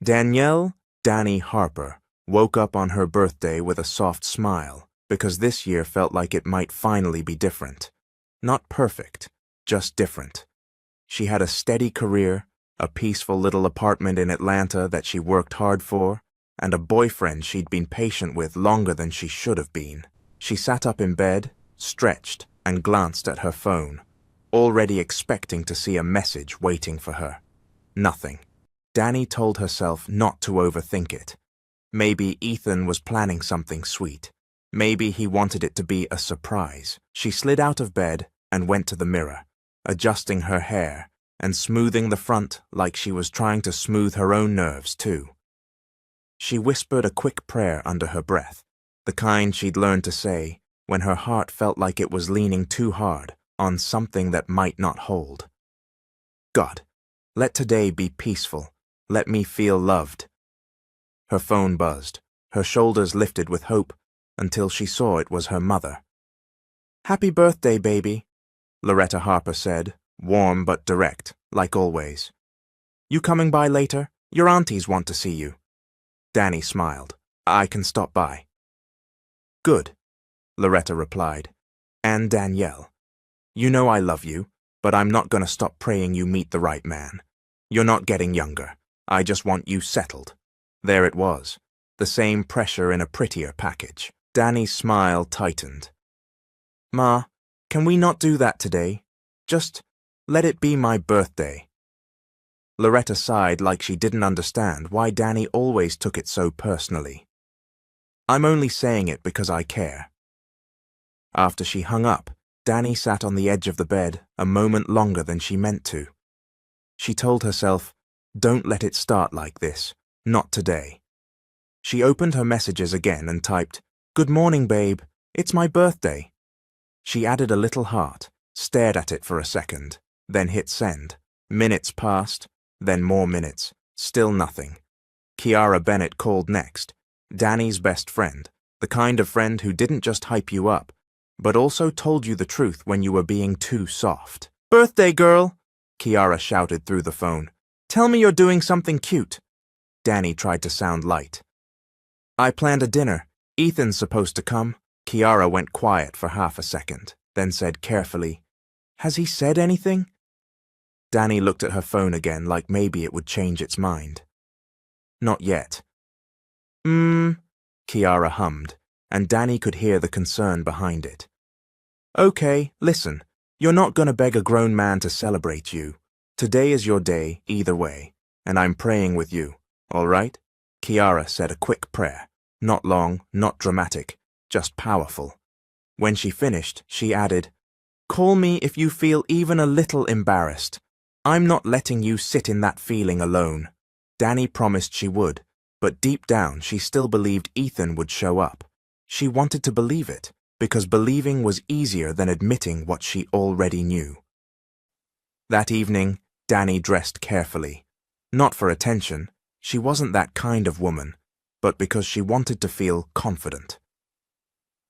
Danielle Danny Harper woke up on her birthday with a soft smile because this year felt like it might finally be different. Not perfect, just different. She had a steady career, a peaceful little apartment in Atlanta that she worked hard for, and a boyfriend she'd been patient with longer than she should have been. She sat up in bed, stretched, and glanced at her phone, already expecting to see a message waiting for her. Nothing. Danny told herself not to overthink it. Maybe Ethan was planning something sweet. Maybe he wanted it to be a surprise. She slid out of bed and went to the mirror, adjusting her hair and smoothing the front like she was trying to smooth her own nerves too. She whispered a quick prayer under her breath, the kind she'd learned to say when her heart felt like it was leaning too hard on something that might not hold. God, let today be peaceful. Let me feel loved. Her phone buzzed, her shoulders lifted with hope until she saw it was her mother. "Happy birthday, baby," Loretta Harper said, warm but direct, like always. "You coming by later? Your aunties want to see you." Danny smiled. "I can stop by." "Good," Loretta replied. "And Danielle, you know I love you, but I'm not going to stop praying you meet the right man. You're not getting younger. I just want you settled." There it was, the same pressure in a prettier package. Danny's smile tightened. "Ma, can we not do that today? Just let it be my birthday." Loretta sighed like she didn't understand why Danny always took it so personally. "I'm only saying it because I care." After she hung up, Danny sat on the edge of the bed a moment longer than she meant to. She told herself, don't let it start like this, not today. She opened her messages again and typed, "Good morning, babe. It's my birthday." She added a little heart, stared at it for a second, then hit send. Minutes passed, then more minutes, still nothing. Kiara Bennett called next, Danny's best friend, the kind of friend who didn't just hype you up, but also told you the truth when you were being too soft. "Birthday girl," Kiara shouted through the phone. "Tell me you're doing something cute." Danny tried to sound light. "I planned a dinner. Ethan's supposed to come." Kiara went quiet for half a second, then said carefully, "Has he said anything?" Danny looked at her phone again like maybe it would change its mind. "Not yet." Kiara hummed, and Danny could hear the concern behind it. "Okay, listen, you're not going to beg a grown man to celebrate you. Today is your day, either way, and I'm praying with you, all right?" Kiara said a quick prayer, not long, not dramatic, just powerful. When she finished, she added, "Call me if you feel even a little embarrassed. I'm not letting you sit in that feeling alone." Danny promised she would, but deep down she still believed Ethan would show up. She wanted to believe it, because believing was easier than admitting what she already knew. That evening, Danny dressed carefully. Not for attention, she wasn't that kind of woman, but because she wanted to feel confident.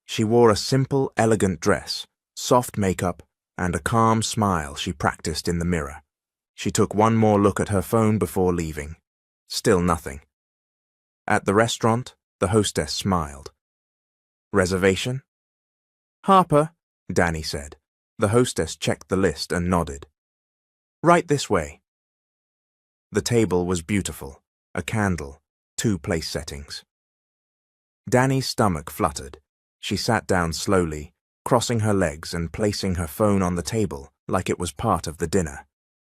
She wore a simple, elegant dress, soft makeup, and a calm smile she practiced in the mirror. She took one more look at her phone before leaving. Still nothing. At the restaurant, the hostess smiled. "Reservation?" "Harper," Danny said. The hostess checked the list and nodded. "Right this way." The table was beautiful, a candle, 2 place settings. Danny's stomach fluttered. She sat down slowly, crossing her legs and placing her phone on the table like it was part of the dinner.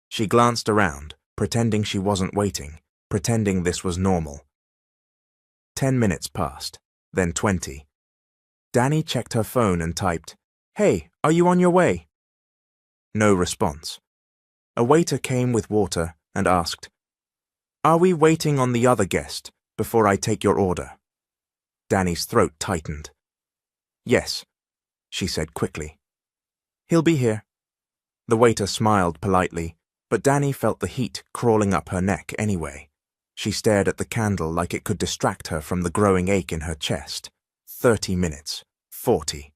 She glanced around, pretending she wasn't waiting, pretending this was normal. 10 minutes passed, then 20. Danny checked her phone and typed, "Hey, are you on your way?" No response. A waiter came with water and asked, "Are we waiting on the other guest before I take your order?" Danny's throat tightened. "Yes," she said quickly. "He'll be here." The waiter smiled politely, but Danny felt the heat crawling up her neck anyway. She stared at the candle like it could distract her from the growing ache in her chest. 30 minutes. 40.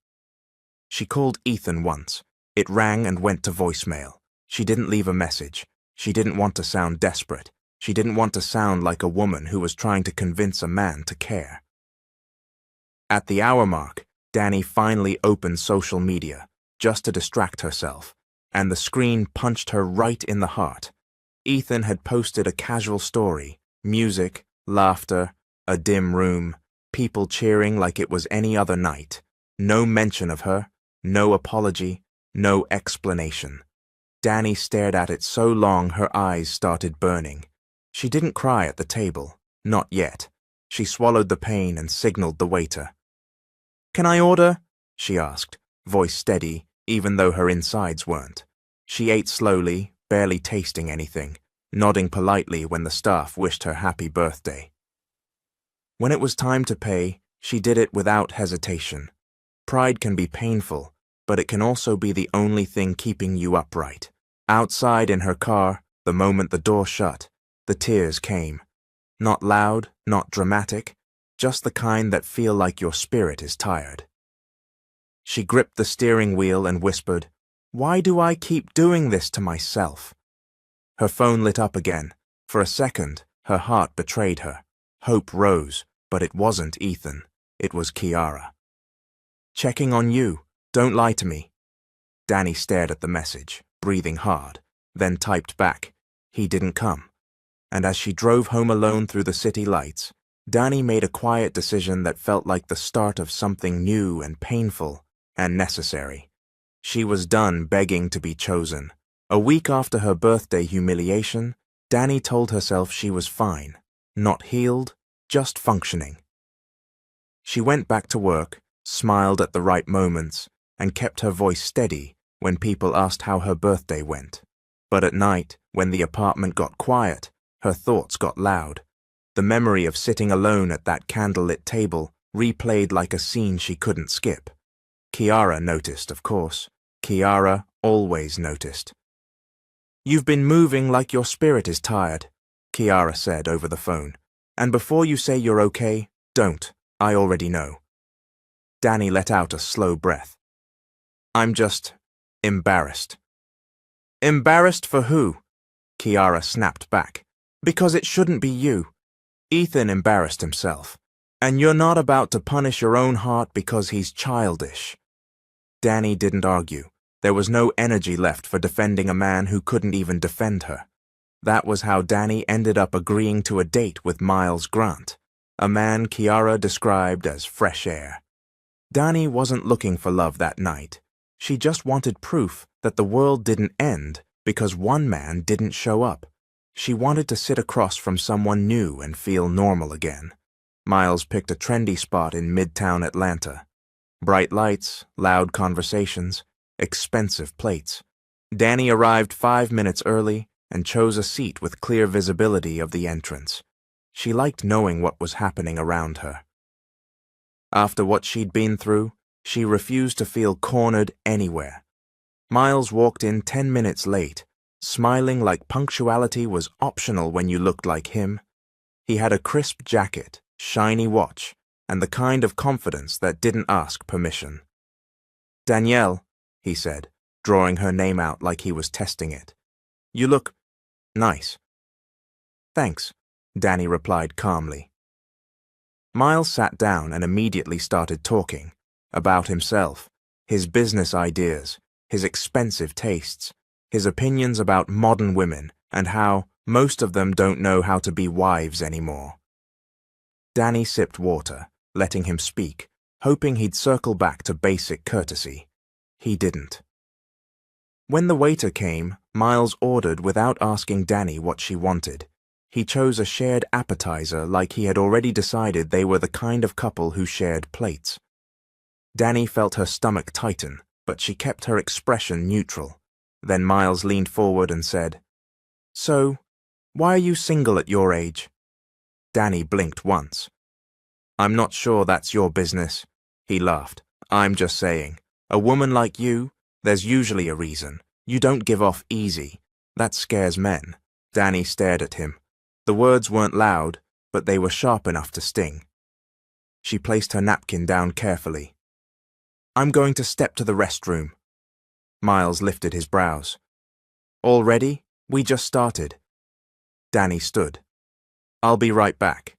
She called Ethan once. It rang and went to voicemail. She didn't leave a message. She didn't want to sound desperate. She didn't want to sound like a woman who was trying to convince a man to care. At the hour mark, Dani finally opened social media, just to distract herself, and the screen punched her right in the heart. Ethan had posted a casual story, music, laughter, a dim room, people cheering like it was any other night. No mention of her, no apology, no explanation. Dani stared at it so long her eyes started burning. She didn't cry at the table, not yet. She swallowed the pain and signaled the waiter. "Can I order?" she asked, voice steady, even though her insides weren't. She ate slowly, barely tasting anything, nodding politely when the staff wished her happy birthday. When it was time to pay, she did it without hesitation. Pride can be painful, but it can also be the only thing keeping you upright. Outside in her car, the moment the door shut, the tears came. Not loud, not dramatic, just the kind that feel like your spirit is tired. She gripped the steering wheel and whispered, "Why do I keep doing this to myself?" Her phone lit up again. For a second, her heart betrayed her. Hope rose, but it wasn't Ethan. It was Kiara. "Checking on you. Don't lie to me." Dani stared at the message, breathing hard, then typed back, "He didn't come." And as she drove home alone through the city lights, Dani made a quiet decision that felt like the start of something new and painful and necessary. She was done begging to be chosen. A week after her birthday humiliation, Dani told herself she was fine, not healed, just functioning. She went back to work, smiled at the right moments, and kept her voice steady when people asked how her birthday went. But at night, when the apartment got quiet, her thoughts got loud. The memory of sitting alone at that candlelit table replayed like a scene she couldn't skip. Kiara noticed, of course. Kiara always noticed. "You've been moving like your spirit is tired," Kiara said over the phone. "And before you say you're okay, don't. I already know." Dani let out a slow breath. "I'm just embarrassed." "Embarrassed for who?" Kiara snapped back. "Because it shouldn't be you. Ethan embarrassed himself. And you're not about to punish your own heart because he's childish." Dani didn't argue. There was no energy left for defending a man who couldn't even defend her. That was how Dani ended up agreeing to a date with Miles Grant, a man Kiara described as fresh air. Dani wasn't looking for love that night. She just wanted proof that the world didn't end because one man didn't show up. She wanted to sit across from someone new and feel normal again. Miles picked a trendy spot in Midtown Atlanta. Bright lights, loud conversations, expensive plates. Dani arrived 5 minutes early and chose a seat with clear visibility of the entrance. She liked knowing what was happening around her. After what she'd been through, she refused to feel cornered anywhere. Miles walked in 10 minutes late, smiling like punctuality was optional when you looked like him. He had a crisp jacket, shiny watch, and the kind of confidence that didn't ask permission. "Danielle," he said, drawing her name out like he was testing it. "You look nice." "Thanks," Dani replied calmly. Miles sat down and immediately started talking about himself, his business ideas, his expensive tastes, his opinions about modern women and how most of them don't know how to be wives anymore. Dani sipped water, letting him speak, hoping he'd circle back to basic courtesy. He didn't. When the waiter came, Miles ordered without asking Dani what she wanted. He chose a shared appetizer like he had already decided they were the kind of couple who shared plates. Dani felt her stomach tighten, but she kept her expression neutral. Then Miles leaned forward and said, "So, why are you single at your age?" Dani blinked once. "I'm not sure that's your business," he laughed. "I'm just saying, a woman like you, there's usually a reason. You don't give off easy. That scares men." Dani stared at him. The words weren't loud, but they were sharp enough to sting. She placed her napkin down carefully. "I'm going to step to the restroom." Miles lifted his brows. "Already? We just started." Danny stood. "I'll be right back."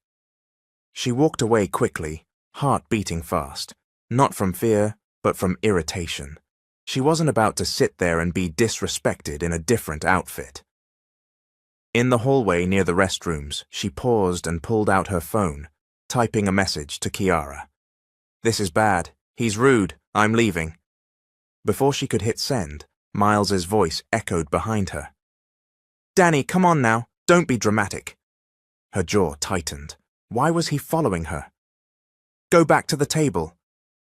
She walked away quickly, heart beating fast, not from fear, but from irritation. She wasn't about to sit there and be disrespected in a different outfit. In the hallway near the restrooms, she paused and pulled out her phone, typing a message to Kiara. "This is bad. He's rude. I'm leaving." Before she could hit send, Miles's voice echoed behind her. "Danny, come on now. Don't be dramatic." Her jaw tightened. Why was he following her? "Go back to the table,"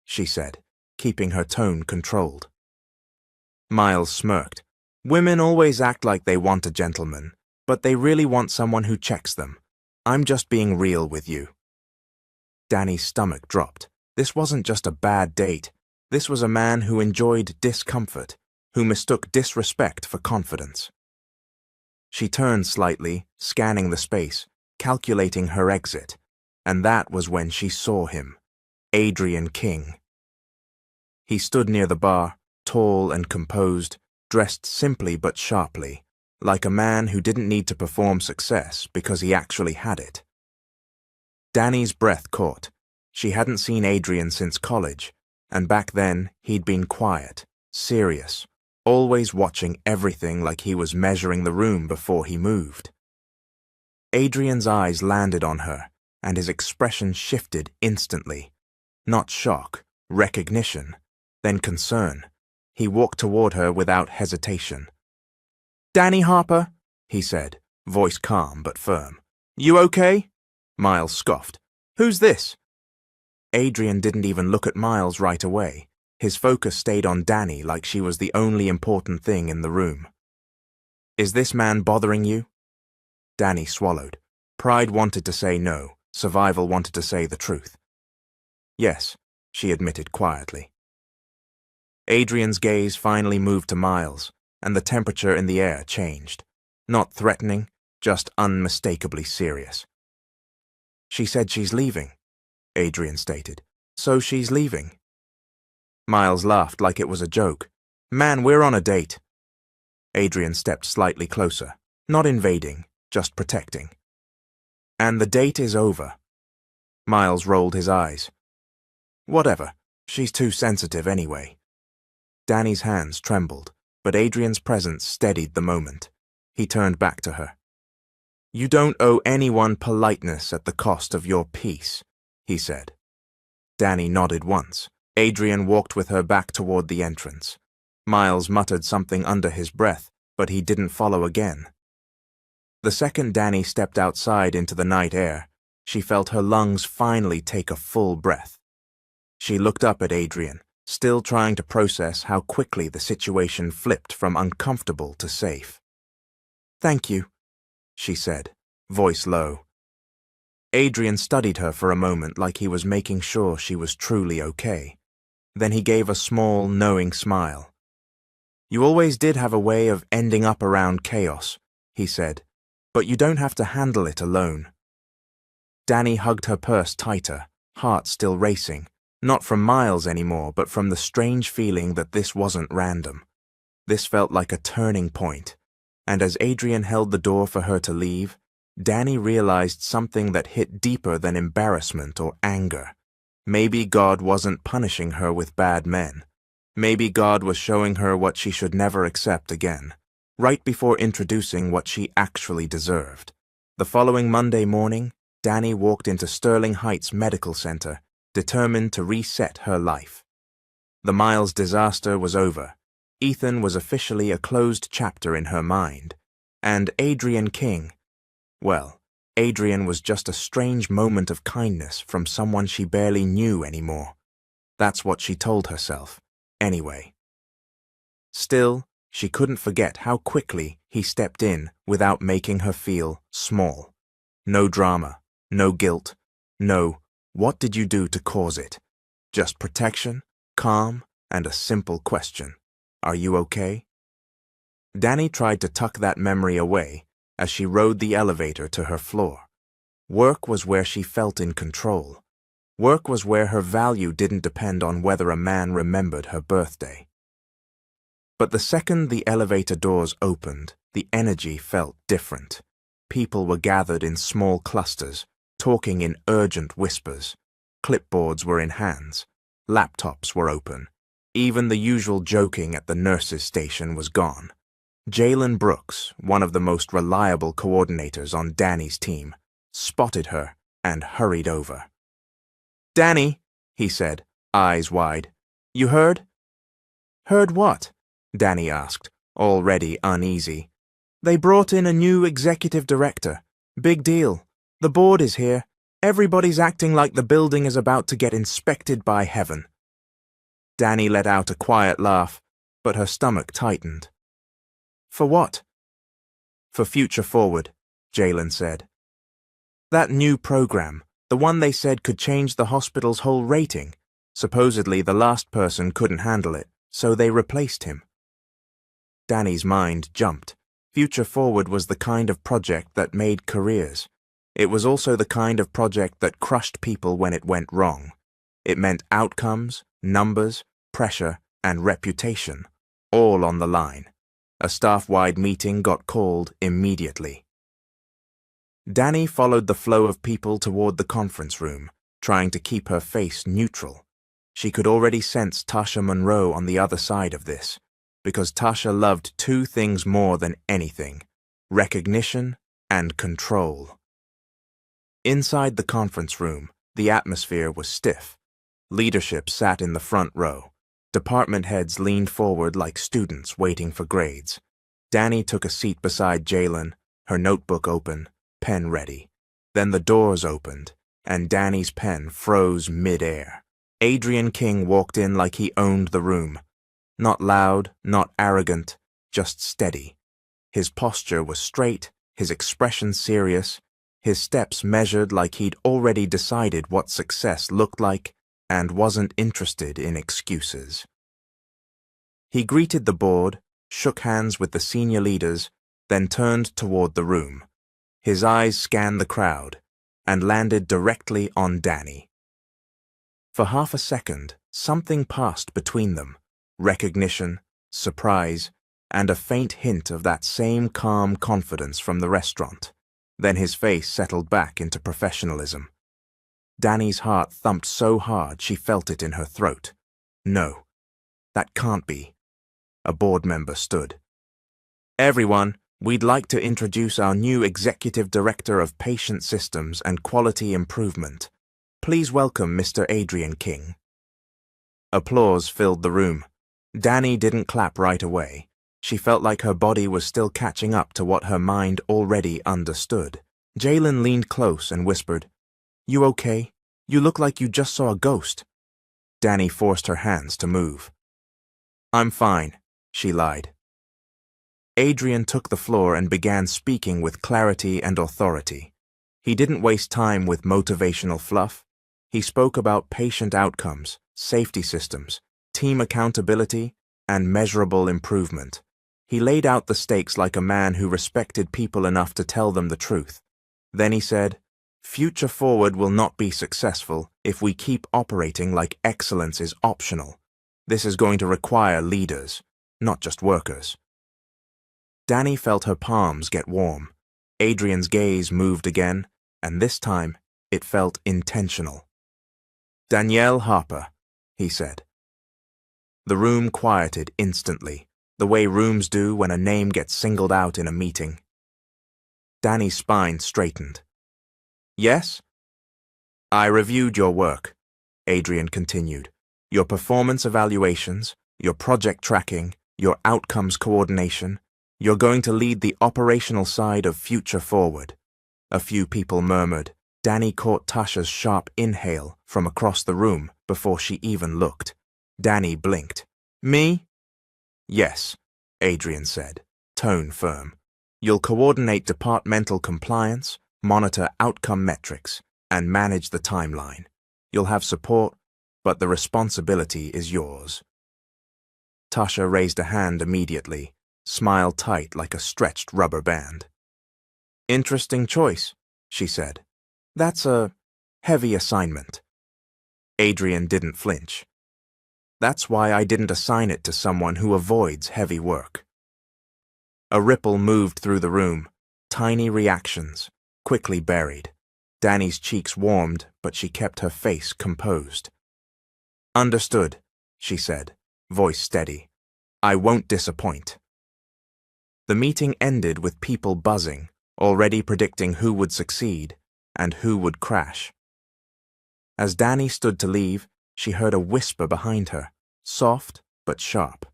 she said, keeping her tone controlled. Miles smirked. "Women always act like they want a gentleman, but they really want someone who checks them. I'm just being real with you." Danny's stomach dropped. This wasn't just a bad date. This was a man who enjoyed discomfort, who mistook disrespect for confidence. She turned slightly, scanning the space, calculating her exit, and that was when she saw him, Adrian King. He stood near the bar, tall and composed, dressed simply but sharply, like a man who didn't need to perform success because he actually had it. Danny's breath caught. She hadn't seen Adrian since college, and back then he'd been quiet, serious, always watching everything like he was measuring the room before he moved. Adrian's eyes landed on her, and his expression shifted instantly. Not shock, recognition, then concern. He walked toward her without hesitation. "Danny Harper," he said, voice calm but firm. "You okay?" Miles scoffed. "Who's this?" Adrian didn't even look at Miles right away. His focus stayed on Danny like she was the only important thing in the room. "Is this man bothering you?" Danny swallowed. Pride wanted to say no. Survival wanted to say the truth. "Yes," she admitted quietly. Adrian's gaze finally moved to Miles, and the temperature in the air changed. Not threatening, just unmistakably serious. "She said she's leaving," Adrian stated. "So she's leaving." Miles laughed like it was a joke. "Man, we're on a date." Adrian stepped slightly closer, not invading, just protecting. "And the date is over." Miles rolled his eyes. "Whatever. She's too sensitive anyway." Danny's hands trembled, but Adrian's presence steadied the moment. He turned back to her. "You don't owe anyone politeness at the cost of your peace," he said. Danny nodded once. Adrian walked with her back toward the entrance. Miles muttered something under his breath, but he didn't follow again. The second Danny stepped outside into the night air, she felt her lungs finally take a full breath. She looked up at Adrian, still trying to process how quickly the situation flipped from uncomfortable to safe. "Thank you," she said, voice low. Adrian studied her for a moment like he was making sure she was truly okay. Then he gave a small, knowing smile. "You always did have a way of ending up around chaos," he said, "but you don't have to handle it alone." Danny hugged her purse tighter, heart still racing, not from Miles anymore, but from the strange feeling that this wasn't random. This felt like a turning point, and as Adrian held the door for her to leave, Danny realized something that hit deeper than embarrassment or anger. Maybe God wasn't punishing her with bad men. Maybe God was showing her what she should never accept again, right before introducing what she actually deserved. The following Monday morning, Danny walked into Sterling Heights Medical Center, determined to reset her life. The Miles disaster was over. Ethan was officially a closed chapter in her mind. And Adrian King, well, Adrian was just a strange moment of kindness from someone she barely knew anymore. That's what she told herself, anyway. Still, she couldn't forget how quickly he stepped in without making her feel small. No drama, no guilt, no, "What did you do to cause it?" Just protection, calm, and a simple question. "Are you okay?" Danny tried to tuck that memory away as she rode the elevator to her floor. Work was where she felt in control. Work was where her value didn't depend on whether a man remembered her birthday. But the second the elevator doors opened, the energy felt different. people were gathered in small clusters, talking in urgent whispers. Clipboards were in hands. Laptops were open. Even the usual joking at the nurse's station was gone. Jalen Brooks, one of the most reliable coordinators on Danny's team, spotted her and hurried over. "Danny," he said, eyes wide, "you heard?" "Heard what?" Danny asked, already uneasy. "They brought in a new executive director. Big deal. The board is here. Everybody's acting like the building is about to get inspected by heaven." Danny let out a quiet laugh, but her stomach tightened. "For what?" "For Future Forward," Jalen said. "That new program, the one they said could change the hospital's whole rating. Supposedly the last person couldn't handle it, so they replaced him." Danny's mind jumped. Future Forward was the kind of project that made careers. It was also the kind of project that crushed people when it went wrong. It meant outcomes, numbers, pressure, and reputation, all on the line. A staff-wide meeting got called immediately. Danny followed the flow of people toward the conference room, trying to keep her face neutral. She could already sense Tasha Monroe on the other side of this, because Tasha loved two things more than anything: recognition and control. Inside the conference room, the atmosphere was stiff. Leadership sat in the front row. Department heads leaned forward like students waiting for grades. Danny took a seat beside Jalen, her notebook open, pen ready. Then the doors opened, and Danny's pen froze mid-air. Adrian King walked in like he owned the room. Not loud, not arrogant, just steady. His posture was straight, his expression serious, his steps measured like he'd already decided what success looked like and wasn't interested in excuses. He greeted the board, shook hands with the senior leaders, then turned toward the room. His eyes scanned the crowd and landed directly on Danny. For half a second, something passed between them: recognition, surprise, and a faint hint of that same calm confidence from the restaurant. Then his face settled back into professionalism. Danny's heart thumped so hard she felt it in her throat. No, that can't be. A board member stood. "Everyone, we'd like to introduce our new Executive Director of Patient Systems and Quality Improvement. Please welcome Mr. Adrian King." Applause filled the room. Danny didn't clap right away. She felt like her body was still catching up to what her mind already understood. Jalen leaned close and whispered, "You okay? You look like you just saw a ghost." Danny forced her hands to move. "I'm fine," she lied. Adrian took the floor and began speaking with clarity and authority. He didn't waste time with motivational fluff. He spoke about patient outcomes, safety systems, team accountability, and measurable improvement. He laid out the stakes like a man who respected people enough to tell them the truth. Then he said, "Future Forward will not be successful if we keep operating like excellence is optional. This is going to require leaders, not just workers." Danny felt her palms get warm. Adrian's gaze moved again, and this time it felt intentional. "Danielle Harper," he said. The room quieted instantly, the way rooms do when a name gets singled out in a meeting. Danny's spine straightened. "Yes?" "I reviewed your work," Adrian continued. "Your performance evaluations, your project tracking, your outcomes coordination. You're going to lead the operational side of Future Forward." A few people murmured. Danny caught Tasha's sharp inhale from across the room before she even looked. Danny blinked. "Me?" "Yes," Adrian said, tone firm. "You'll coordinate departmental compliance, monitor outcome metrics, and manage the timeline. You'll have support, but the responsibility is yours." Tasha raised a hand immediately, smile tight like a stretched rubber band. "Interesting choice," she said. "That's a heavy assignment." Adrian didn't flinch. "That's why I didn't assign it to someone who avoids heavy work." A ripple moved through the room. tiny reactions, quickly buried. Danny's cheeks warmed, but she kept her face composed. "Understood," she said, voice steady. "I won't disappoint." The meeting ended with people buzzing, already predicting who would succeed and who would crash. As Danny stood to leave, she heard a whisper behind her, soft but sharp.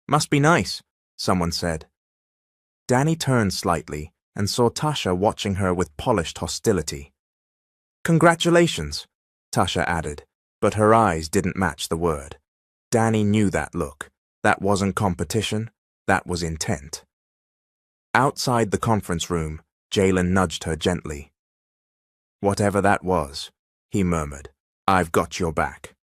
"Must be nice," someone said. Danny turned slightly and saw Tasha watching her with polished hostility. "Congratulations," Tasha added, but her eyes didn't match the word. Danny knew that look. That wasn't competition, that was intent. Outside the conference room, Jalen nudged her gently. "Whatever that was," he murmured, "I've got your back."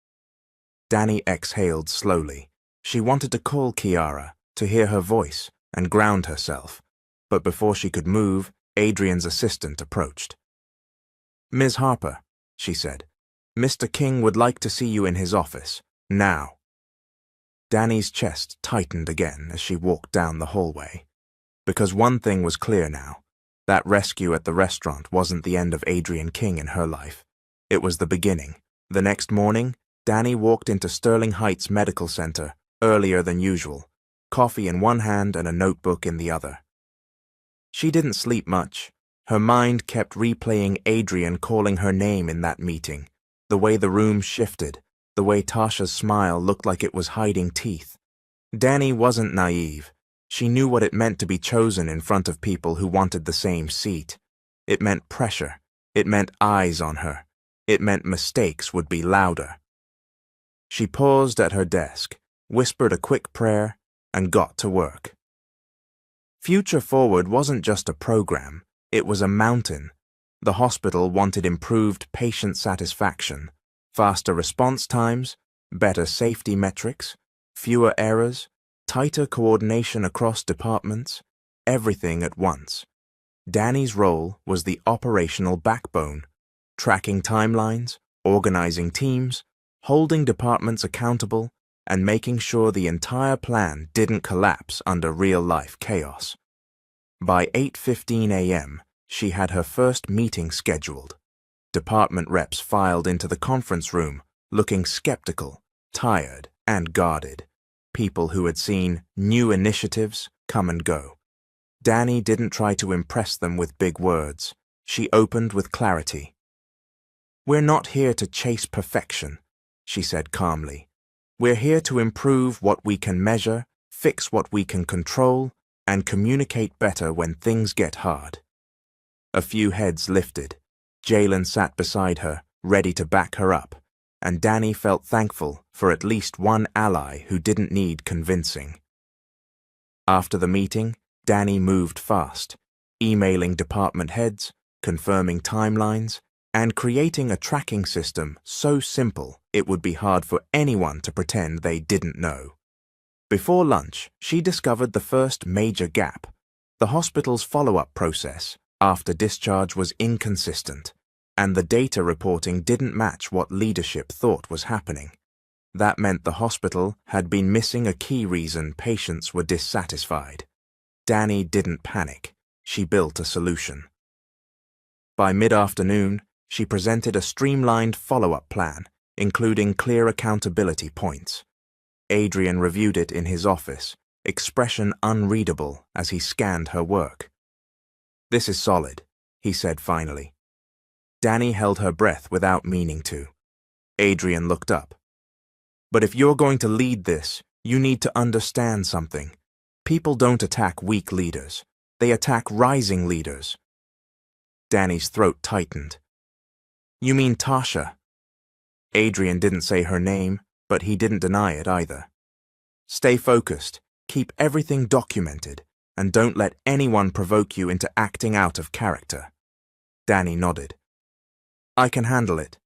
Danny exhaled slowly. She wanted to call Kiara, to hear her voice, and ground herself, but before she could move, Adrian's assistant approached. "Ms. Harper," she said, "Mr. King would like to see you in his office, now." Danny's chest tightened again as she walked down the hallway. Because one thing was clear now. That rescue at the restaurant wasn't the end of Adrian King in her life. It was the beginning. The next morning, Danny walked into Sterling Heights Medical Center earlier than usual, coffee in one hand and a notebook in the other. She didn't sleep much. Her mind kept replaying Adrian calling her name in that meeting, the way the room shifted, the way Tasha's smile looked like it was hiding teeth. Danny wasn't naive. She knew what it meant to be chosen in front of people who wanted the same seat. It meant pressure. It meant eyes on her. It meant mistakes would be louder. She paused at her desk, whispered a quick prayer, and got to work. Future Forward wasn't just a program, it was a mountain. The hospital wanted improved patient satisfaction, faster response times, better safety metrics, fewer errors, tighter coordination across departments, everything at once. Danny's role was the operational backbone, tracking timelines, organizing teams, holding departments accountable, and making sure the entire plan didn't collapse under real-life chaos. By 8:15 a.m., she had her first meeting scheduled. Department reps filed into the conference room, looking skeptical, tired, and guarded. People who had seen new initiatives come and go. Danny didn't try to impress them with big words. She opened with clarity. "We're not here to chase perfection," she said calmly. "We're here to improve what we can measure, fix what we can control, and communicate better when things get hard." A few heads lifted. Jalen sat beside her, ready to back her up, and Danny felt thankful for at least one ally who didn't need convincing. After the meeting, Danny moved fast, emailing department heads, confirming timelines, and creating a tracking system so simple it would be hard for anyone to pretend they didn't know. Before lunch, she discovered the first major gap. The hospital's follow-up process after discharge was inconsistent, and the data reporting didn't match what leadership thought was happening. That meant the hospital had been missing a key reason patients were dissatisfied. Danny didn't panic. She built a solution. By mid-afternoon, she presented a streamlined follow-up plan, including clear accountability points. Adrian reviewed it in his office, expression unreadable as he scanned her work. "This is solid," he said finally. Danny held her breath without meaning to. Adrian looked up. "But if you're going to lead this, you need to understand something. People don't attack weak leaders. They attack rising leaders." Danny's throat tightened. "You mean Tasha?" Adrian didn't say her name, but he didn't deny it either. "Stay focused, keep everything documented, and don't let anyone provoke you into acting out of character." Danny nodded. "I can handle it."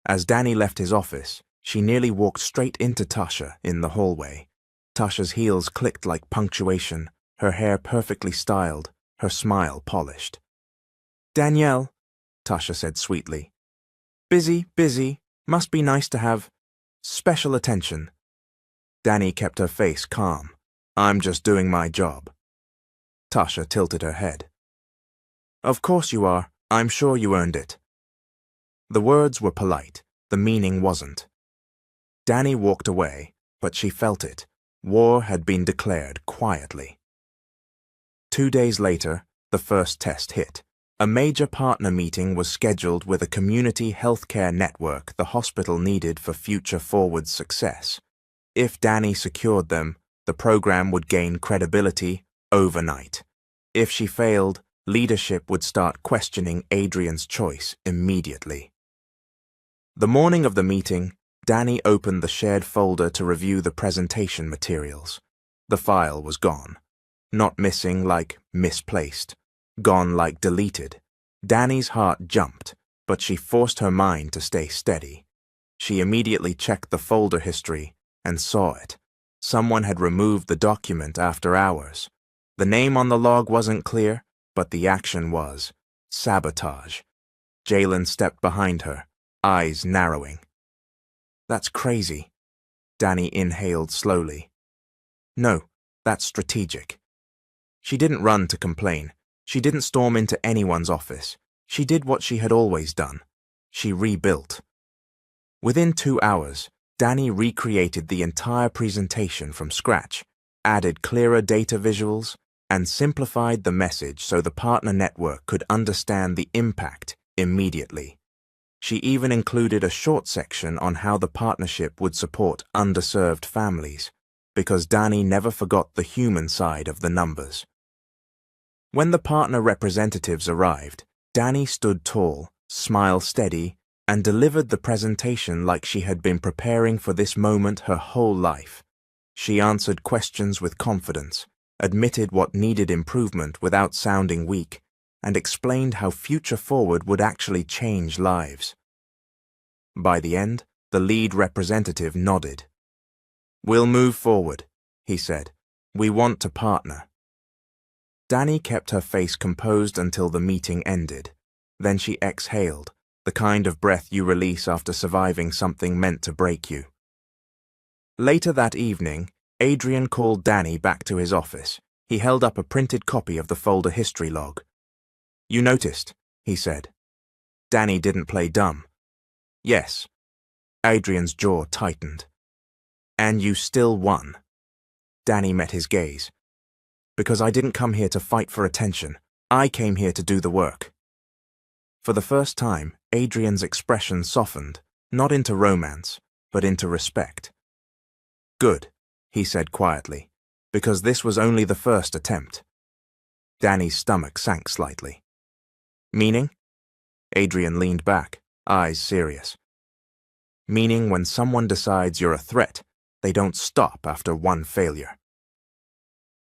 As Danny left his office, she nearly walked straight into Tasha in the hallway. Tasha's heels clicked like punctuation, her hair perfectly styled, her smile polished. "Danielle," Tasha said sweetly. "Busy, busy. Must be nice to have special attention." Danny kept her face calm. "I'm just doing my job." Tasha tilted her head. Of course you are. I'm sure you earned it. The words were polite. The meaning wasn't. Danny walked away, but she felt it. War had been declared quietly. 2 days later, the first test hit. A major partner meeting was scheduled with a community healthcare network the hospital needed for future forward success. If Danny secured them, the program would gain credibility overnight. If she failed, leadership would start questioning Adrian's choice immediately. The morning of the meeting, Danny opened the shared folder to review the presentation materials. The file was gone. Not missing like misplaced. Gone like deleted. Danny's heart jumped, but she forced her mind to stay steady. She immediately checked the folder history and saw it. Someone had removed the document after hours. The name on the log wasn't clear, but the action was sabotage. Jalen stepped behind her, eyes narrowing. That's crazy. Danny inhaled slowly. No, that's strategic. She didn't run to complain. She didn't storm into anyone's office. She did what she had always done. She rebuilt. Within 2 hours, Danny recreated the entire presentation from scratch, added clearer data visuals, and simplified the message so the partner network could understand the impact immediately. She even included a short section on how the partnership would support underserved families, because Danny never forgot the human side of the numbers. When the partner representatives arrived, Danny stood tall, smile steady, and delivered the presentation like she had been preparing for this moment her whole life. She answered questions with confidence, admitted what needed improvement without sounding weak, and explained how Future Forward would actually change lives. By the end, the lead representative nodded. "We'll move forward," he said. "We want to partner." Danny kept her face composed until the meeting ended. Then she exhaled, the kind of breath you release after surviving something meant to break you. Later that evening, Adrian called Danny back to his office. He held up a printed copy of the folder history log. "You noticed," he said. Danny didn't play dumb. "Yes." Adrian's jaw tightened. "And you still won." Danny met his gaze. "Because I didn't come here to fight for attention. I came here to do the work." For the first time, Adrian's expression softened, not into romance, but into respect. "Good," he said quietly, "because this was only the first attempt." Danny's stomach sank slightly. "Meaning?" Adrian leaned back, eyes serious. "Meaning when someone decides you're a threat, they don't stop after one failure."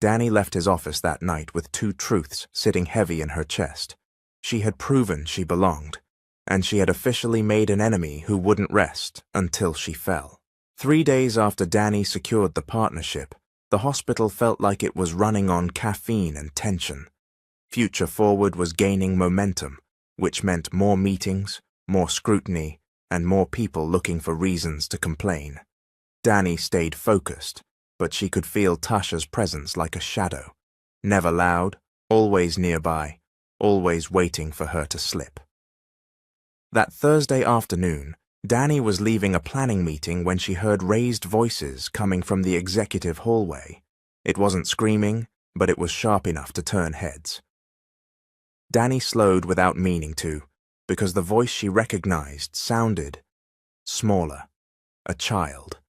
Danny left his office that night with 2 truths sitting heavy in her chest. She had proven she belonged, and she had officially made an enemy who wouldn't rest until she fell. 3 days after Danny secured the partnership, the hospital felt like it was running on caffeine and tension. Future Forward was gaining momentum, which meant more meetings, more scrutiny, and more people looking for reasons to complain. Danny stayed focused, but she could feel Tasha's presence like a shadow, never loud, always nearby, always waiting for her to slip. That Thursday afternoon, Danny was leaving a planning meeting when she heard raised voices coming from the executive hallway. It wasn't screaming, but it was sharp enough to turn heads. Danny slowed without meaning to, because the voice she recognized sounded smaller, a child.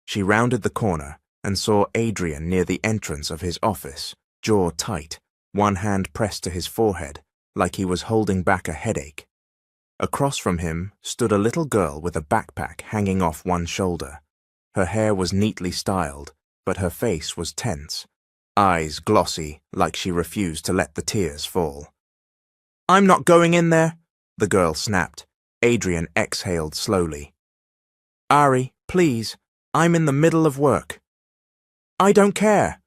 She rounded the corner and saw Adrian near the entrance of his office, jaw tight, one hand pressed to his forehead, like he was holding back a headache. Across from him stood a little girl with a backpack hanging off one shoulder. Her hair was neatly styled, but her face was tense, eyes glossy like she refused to let the tears fall. "I'm not going in there," the girl snapped. Adrian exhaled slowly. "Ari, please, I'm in the middle of work." "I don't care,"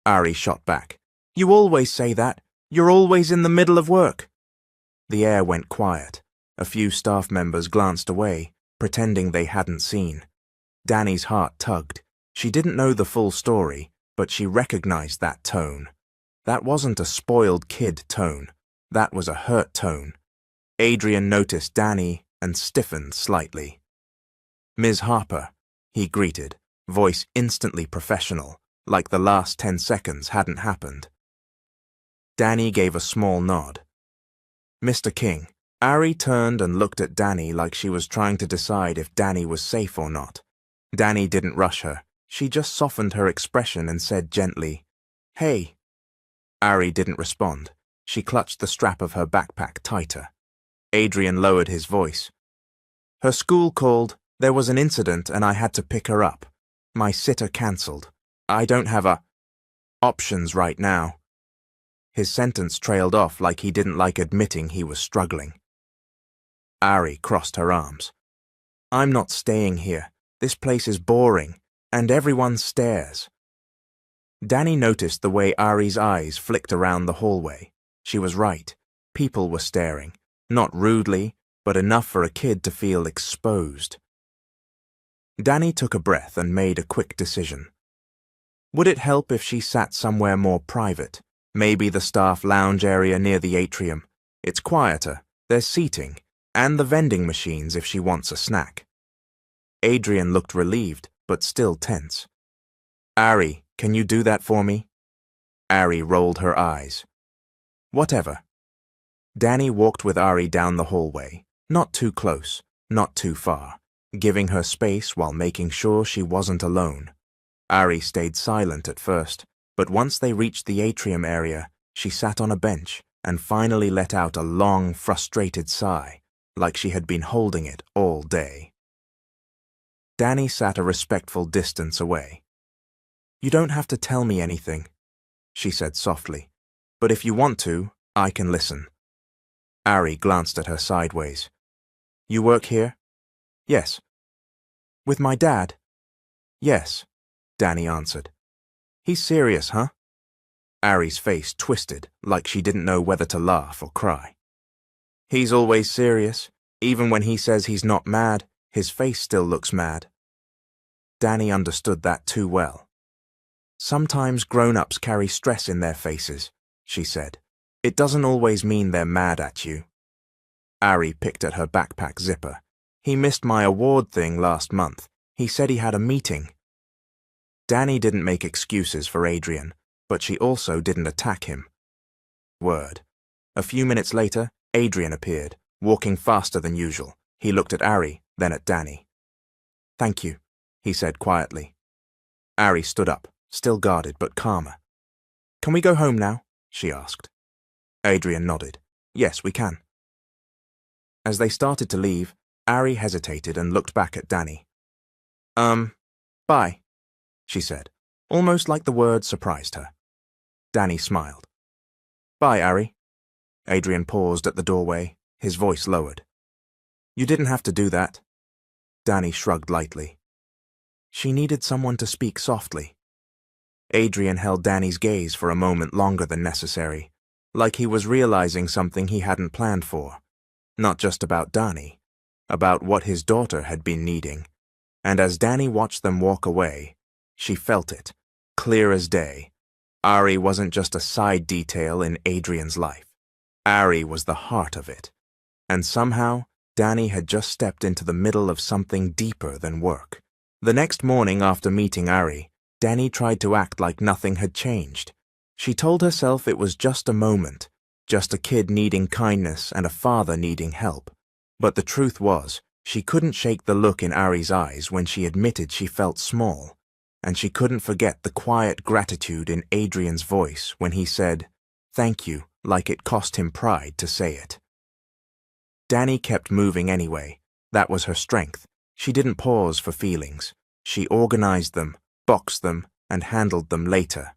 Ari shot back. "You always say that. You're always in the middle of work." The air went quiet. A few staff members glanced away, pretending they hadn't seen. Danny's heart tugged. She didn't know the full story, but she recognized that tone. That wasn't a spoiled kid tone. That was a hurt tone. Adrian noticed Danny and stiffened slightly. "Ms. Harper," he greeted, voice instantly professional, like the last 10 seconds hadn't happened. Danny gave a small nod. "Mr. King." Ari turned and looked at Danny like she was trying to decide if Danny was safe or not. Danny didn't rush her. She just softened her expression and said gently, "Hey." Ari didn't respond. She clutched the strap of her backpack tighter. Adrian lowered his voice. "Her school called. There was an incident and I had to pick her up. My sitter cancelled. I don't have options right now." His sentence trailed off like he didn't like admitting he was struggling. Ari crossed her arms. "I'm not staying here. This place is boring, and everyone stares." Danny noticed the way Ari's eyes flicked around the hallway. She was right. People were staring. Not rudely, but enough for a kid to feel exposed. Danny took a breath and made a quick decision. Would it help if she sat somewhere more private? Maybe the staff lounge area near the atrium. It's quieter, there's seating, and the vending machines if she wants a snack. Adrian looked relieved, but still tense. "Ari, can you do that for me?" Ari rolled her eyes. "Whatever." Danny walked with Ari down the hallway, not too close, not too far, giving her space while making sure she wasn't alone. Ari stayed silent at first, but once they reached the atrium area, she sat on a bench and finally let out a long, frustrated sigh, like she had been holding it all day. Danny sat a respectful distance away. "You don't have to tell me anything," she said softly, "but if you want to, I can listen." Ari glanced at her sideways. "You work here?" "Yes." "With my dad?" "Yes," Danny answered. "He's serious, huh?" Ari's face twisted, like she didn't know whether to laugh or cry. "He's always serious. Even when he says he's not mad, his face still looks mad." Danny understood that too well. "Sometimes grown-ups carry stress in their faces," she said. "It doesn't always mean they're mad at you." Ari picked at her backpack zipper. "He missed my award thing last month. He said he had a meeting." Danny didn't make excuses for Adrian, but she also didn't attack him. Word. A few minutes later, Adrian appeared, walking faster than usual. He looked at Ari, then at Danny. "Thank you," he said quietly. Ari stood up, still guarded but calmer. "Can we go home now?" she asked. Adrian nodded. "Yes, we can." As they started to leave, Ari hesitated and looked back at Danny. Bye," she said, almost like the word surprised her. Danny smiled. "Bye, Ari." Adrian paused at the doorway, his voice lowered. "You didn't have to do that." Danny shrugged lightly. She needed someone to speak softly. Adrian held Danny's gaze for a moment longer than necessary, like he was realizing something he hadn't planned for. Not just about Danny, about what his daughter had been needing. And as Danny watched them walk away, she felt it, clear as day. Ari wasn't just a side detail in Adrian's life. Ari was the heart of it. And somehow, Danny had just stepped into the middle of something deeper than work. The next morning after meeting Ari, Danny tried to act like nothing had changed. She told herself it was just a moment, just a kid needing kindness and a father needing help. But the truth was, she couldn't shake the look in Ari's eyes when she admitted she felt small, and she couldn't forget the quiet gratitude in Adrian's voice when he said, "Thank you," like it cost him pride to say it. Danny kept moving anyway. That was her strength. She didn't pause for feelings. She organized them, boxed them, and handled them later.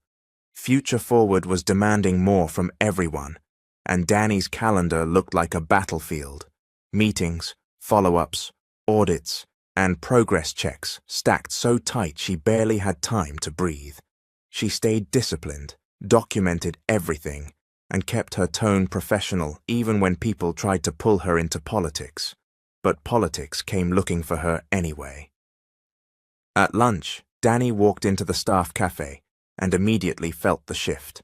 Future Forward was demanding more from everyone, and Danny's calendar looked like a battlefield. Meetings, follow-ups, audits, and progress checks stacked so tight she barely had time to breathe. She stayed disciplined, documented everything, and kept her tone professional even when people tried to pull her into politics. But politics came looking for her anyway. At lunch, Danny walked into the staff cafe and immediately felt the shift.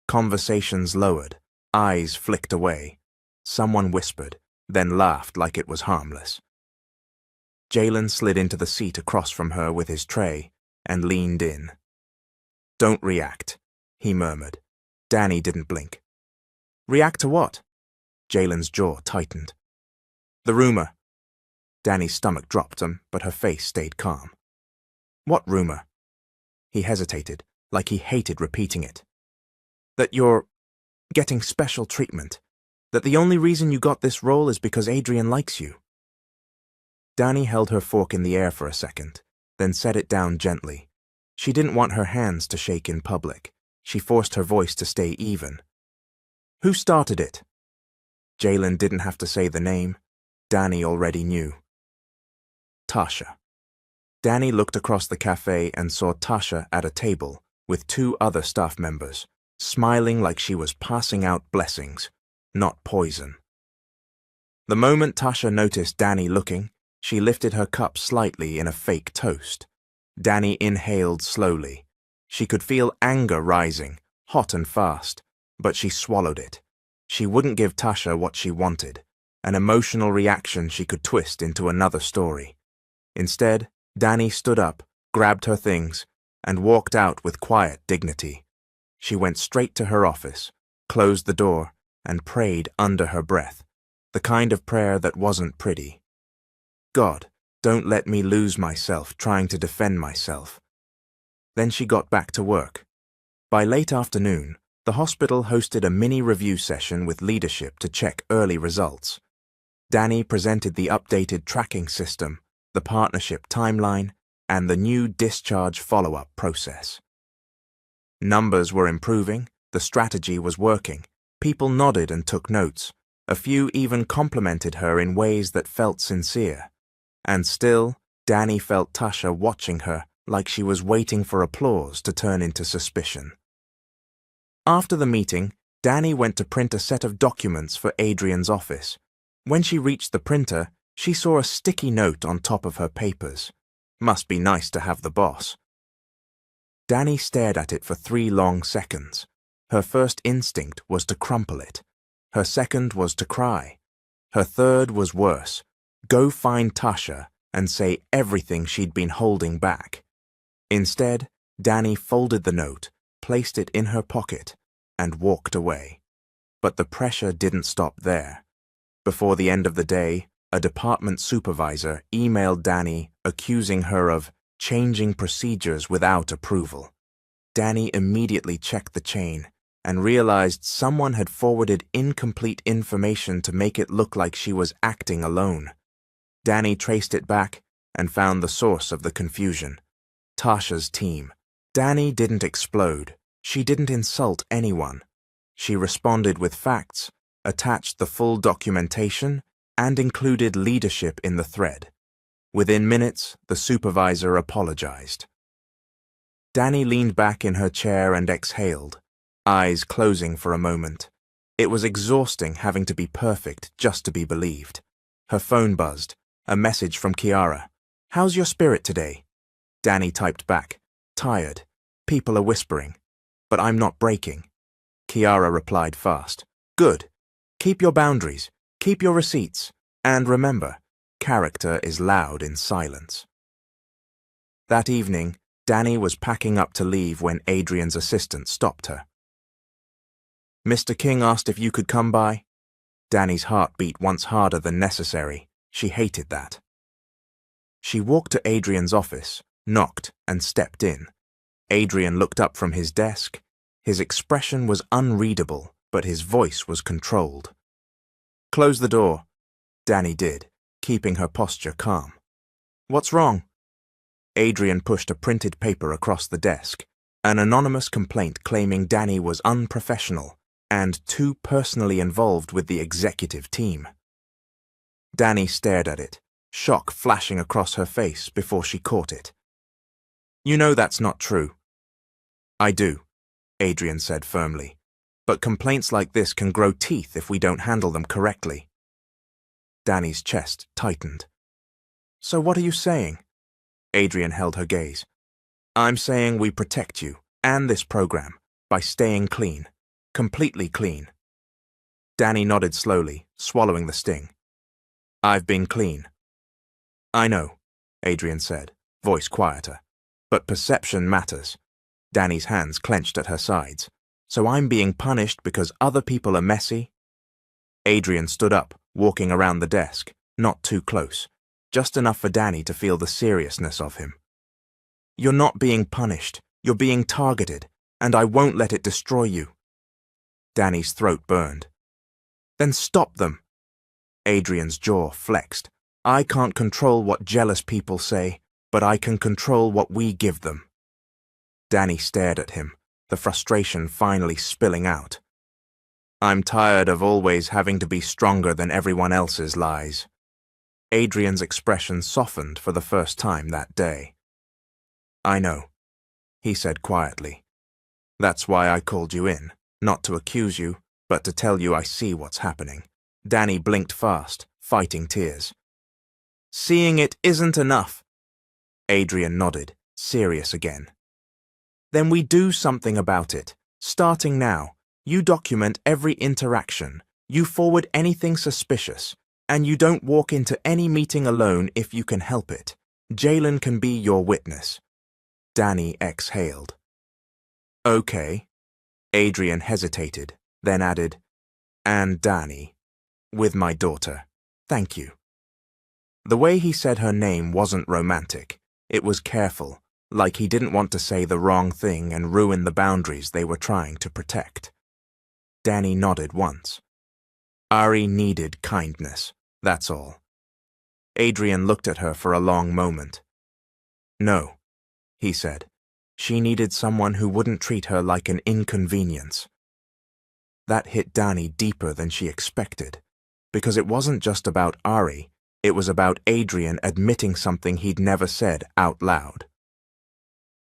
Conversations lowered, eyes flicked away. Someone whispered, then laughed like it was harmless. Jalen slid into the seat across from her with his tray and leaned in. "Don't react," he murmured. Danny didn't blink. "React to what?" Jalen's jaw tightened. "The rumor." Danny's stomach dropped but her face stayed calm. "What rumor?" He hesitated, like he hated repeating it. "That you're getting special treatment. That the only reason you got this role is because Adrian likes you." Danny held her fork in the air for a second, then set it down gently. She didn't want her hands to shake in public. She forced her voice to stay even. "Who started it?" Jalen didn't have to say the name. Danny already knew. Tasha. Danny looked across the cafe and saw Tasha at a table with 2 other staff members, smiling like she was passing out blessings, not poison. The moment Tasha noticed Danny looking, she lifted her cup slightly in a fake toast. Danny inhaled slowly. She could feel anger rising, hot and fast, but she swallowed it. She wouldn't give Tasha what she wanted, an emotional reaction she could twist into another story. Instead, Danny stood up, grabbed her things, and walked out with quiet dignity. She went straight to her office, closed the door, and prayed under her breath, the kind of prayer that wasn't pretty. "God, don't let me lose myself trying to defend myself." Then she got back to work. By late afternoon, the hospital hosted a mini review session with leadership to check early results. Danny presented the updated tracking system, the partnership timeline, and the new discharge follow-up process. Numbers were improving, the strategy was working, people nodded and took notes, a few even complimented her in ways that felt sincere. And still, Danny felt Tasha watching her like she was waiting for applause to turn into suspicion. After the meeting, Danny went to print a set of documents for Adrian's office. When she reached the printer, she saw a sticky note on top of her papers. Must be nice to have the boss. Danny stared at it for 3 long seconds. Her first instinct was to crumple it. Her second was to cry. Her third was worse. Go find Tasha and say everything she'd been holding back. Instead, Danny folded the note, placed it in her pocket, and walked away. But the pressure didn't stop there. Before the end of the day, a department supervisor emailed Danny accusing her of changing procedures without approval. Danny immediately checked the chain and realized someone had forwarded incomplete information to make it look like she was acting alone. Danny traced it back and found the source of the confusion: Tasha's team. Danny didn't explode. She didn't insult anyone. She responded with facts, attached the full documentation, and included leadership in the thread. Within minutes, the supervisor apologized. Danny leaned back in her chair and exhaled, eyes closing for a moment. It was exhausting having to be perfect just to be believed. Her phone buzzed, a message from Kiara. "How's your spirit today?" Danny typed back, "Tired. People are whispering. But I'm not breaking." Kiara replied fast, "Good. Keep your boundaries. Keep your receipts. And remember, character is loud in silence." That evening, Danny was packing up to leave when Adrian's assistant stopped her. "Mr. King asked if you could come by." Danny's heart beat once harder than necessary. She hated that. She walked to Adrian's office, knocked, and stepped in. Adrian looked up from his desk. His expression was unreadable, but his voice was controlled. "Close the door." Danny did, keeping her posture calm. "What's wrong?" Adrian pushed a printed paper across the desk, an anonymous complaint claiming Danny was unprofessional and too personally involved with the executive team. Danny stared at it, shock flashing across her face before she caught it. "You know that's not true." "I do," Adrian said firmly, "but complaints like this can grow teeth if we don't handle them correctly." Danny's chest tightened. "So what are you saying?" Adrian held her gaze. "I'm saying we protect you, and this program, by staying clean. Completely clean. Danny nodded slowly, swallowing the sting. I've been clean. I know, Adrian said, voice quieter. But perception matters. Danny's hands clenched at her sides. So I'm being punished because other people are messy? Adrian stood up, walking around the desk, not too close, just enough for Danny to feel the seriousness of him. You're not being punished, you're being targeted, and I won't let it destroy you. Danny's throat burned. Then stop them. Adrian's jaw flexed. I can't control what jealous people say, but I can control what we give them. Danny stared at him, the frustration finally spilling out. I'm tired of always having to be stronger than everyone else's lies. Adrian's expression softened for the first time that day. I know, he said quietly. That's why I called you in, not to accuse you, but to tell you I see what's happening. Danny blinked fast, fighting tears. Seeing it isn't enough. Adrian nodded, serious again. Then we do something about it. Starting now, you document every interaction, you forward anything suspicious, and you don't walk into any meeting alone if you can help it. Jalen can be your witness. Danny exhaled. Okay. Adrian hesitated, then added, and Danny, with my daughter. Thank you. The way he said her name wasn't romantic. It was careful, like he didn't want to say the wrong thing and ruin the boundaries they were trying to protect. Danny nodded once. Ari needed kindness, that's all. Adrian looked at her for a long moment. No, he said. She needed someone who wouldn't treat her like an inconvenience. That hit Danny deeper than she expected, because it wasn't just about Ari, it was about Adrian admitting something he'd never said out loud.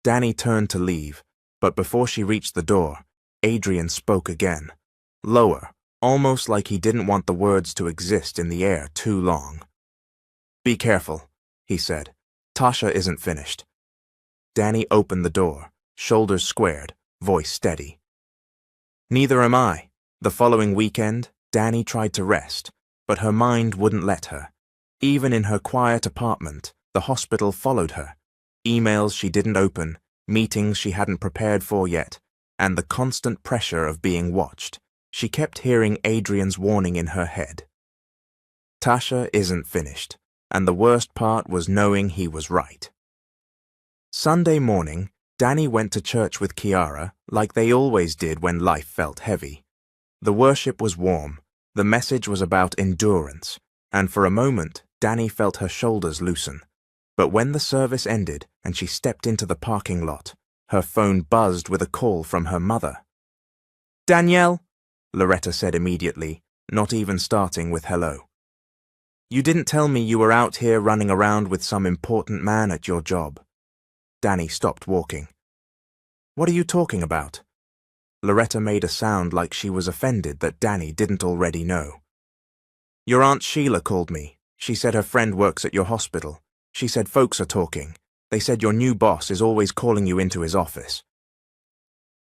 Danny turned to leave, but before she reached the door, Adrian spoke again, lower, almost like he didn't want the words to exist in the air too long. Be careful, he said. Tasha isn't finished. Danny opened the door, shoulders squared, voice steady. Neither am I. The following weekend, Danny tried to rest, but her mind wouldn't let her. Even in her quiet apartment, the hospital followed her. Emails she didn't open, meetings she hadn't prepared for yet, and the constant pressure of being watched. She kept hearing Adrian's warning in her head. Tasha isn't finished, and the worst part was knowing he was right. Sunday morning, Danny went to church with Kiara like they always did when life felt heavy. The worship was warm, the message was about endurance, and for a moment, Danny felt her shoulders loosen. But when the service ended and she stepped into the parking lot, her phone buzzed with a call from her mother. Danielle, Loretta said immediately, not even starting with hello. You didn't tell me you were out here running around with some important man at your job. Danny stopped walking. What are you talking about? Loretta made a sound like she was offended that Danny didn't already know. Your Aunt Sheila called me. She said her friend works at your hospital. She said folks are talking. They said your new boss is always calling you into his office.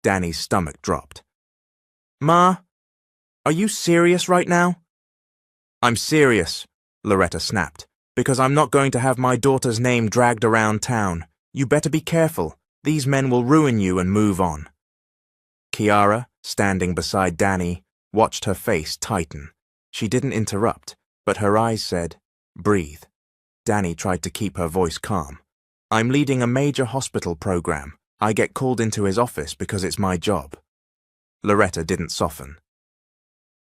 Danny's stomach dropped. Ma, are you serious right now? I'm serious, Loretta snapped, because I'm not going to have my daughter's name dragged around town. You better be careful. These men will ruin you and move on. Kiara, standing beside Danny, watched her face tighten. She didn't interrupt, but her eyes said, breathe. Danny tried to keep her voice calm. I'm leading a major hospital program. I get called into his office because it's my job. Loretta didn't soften.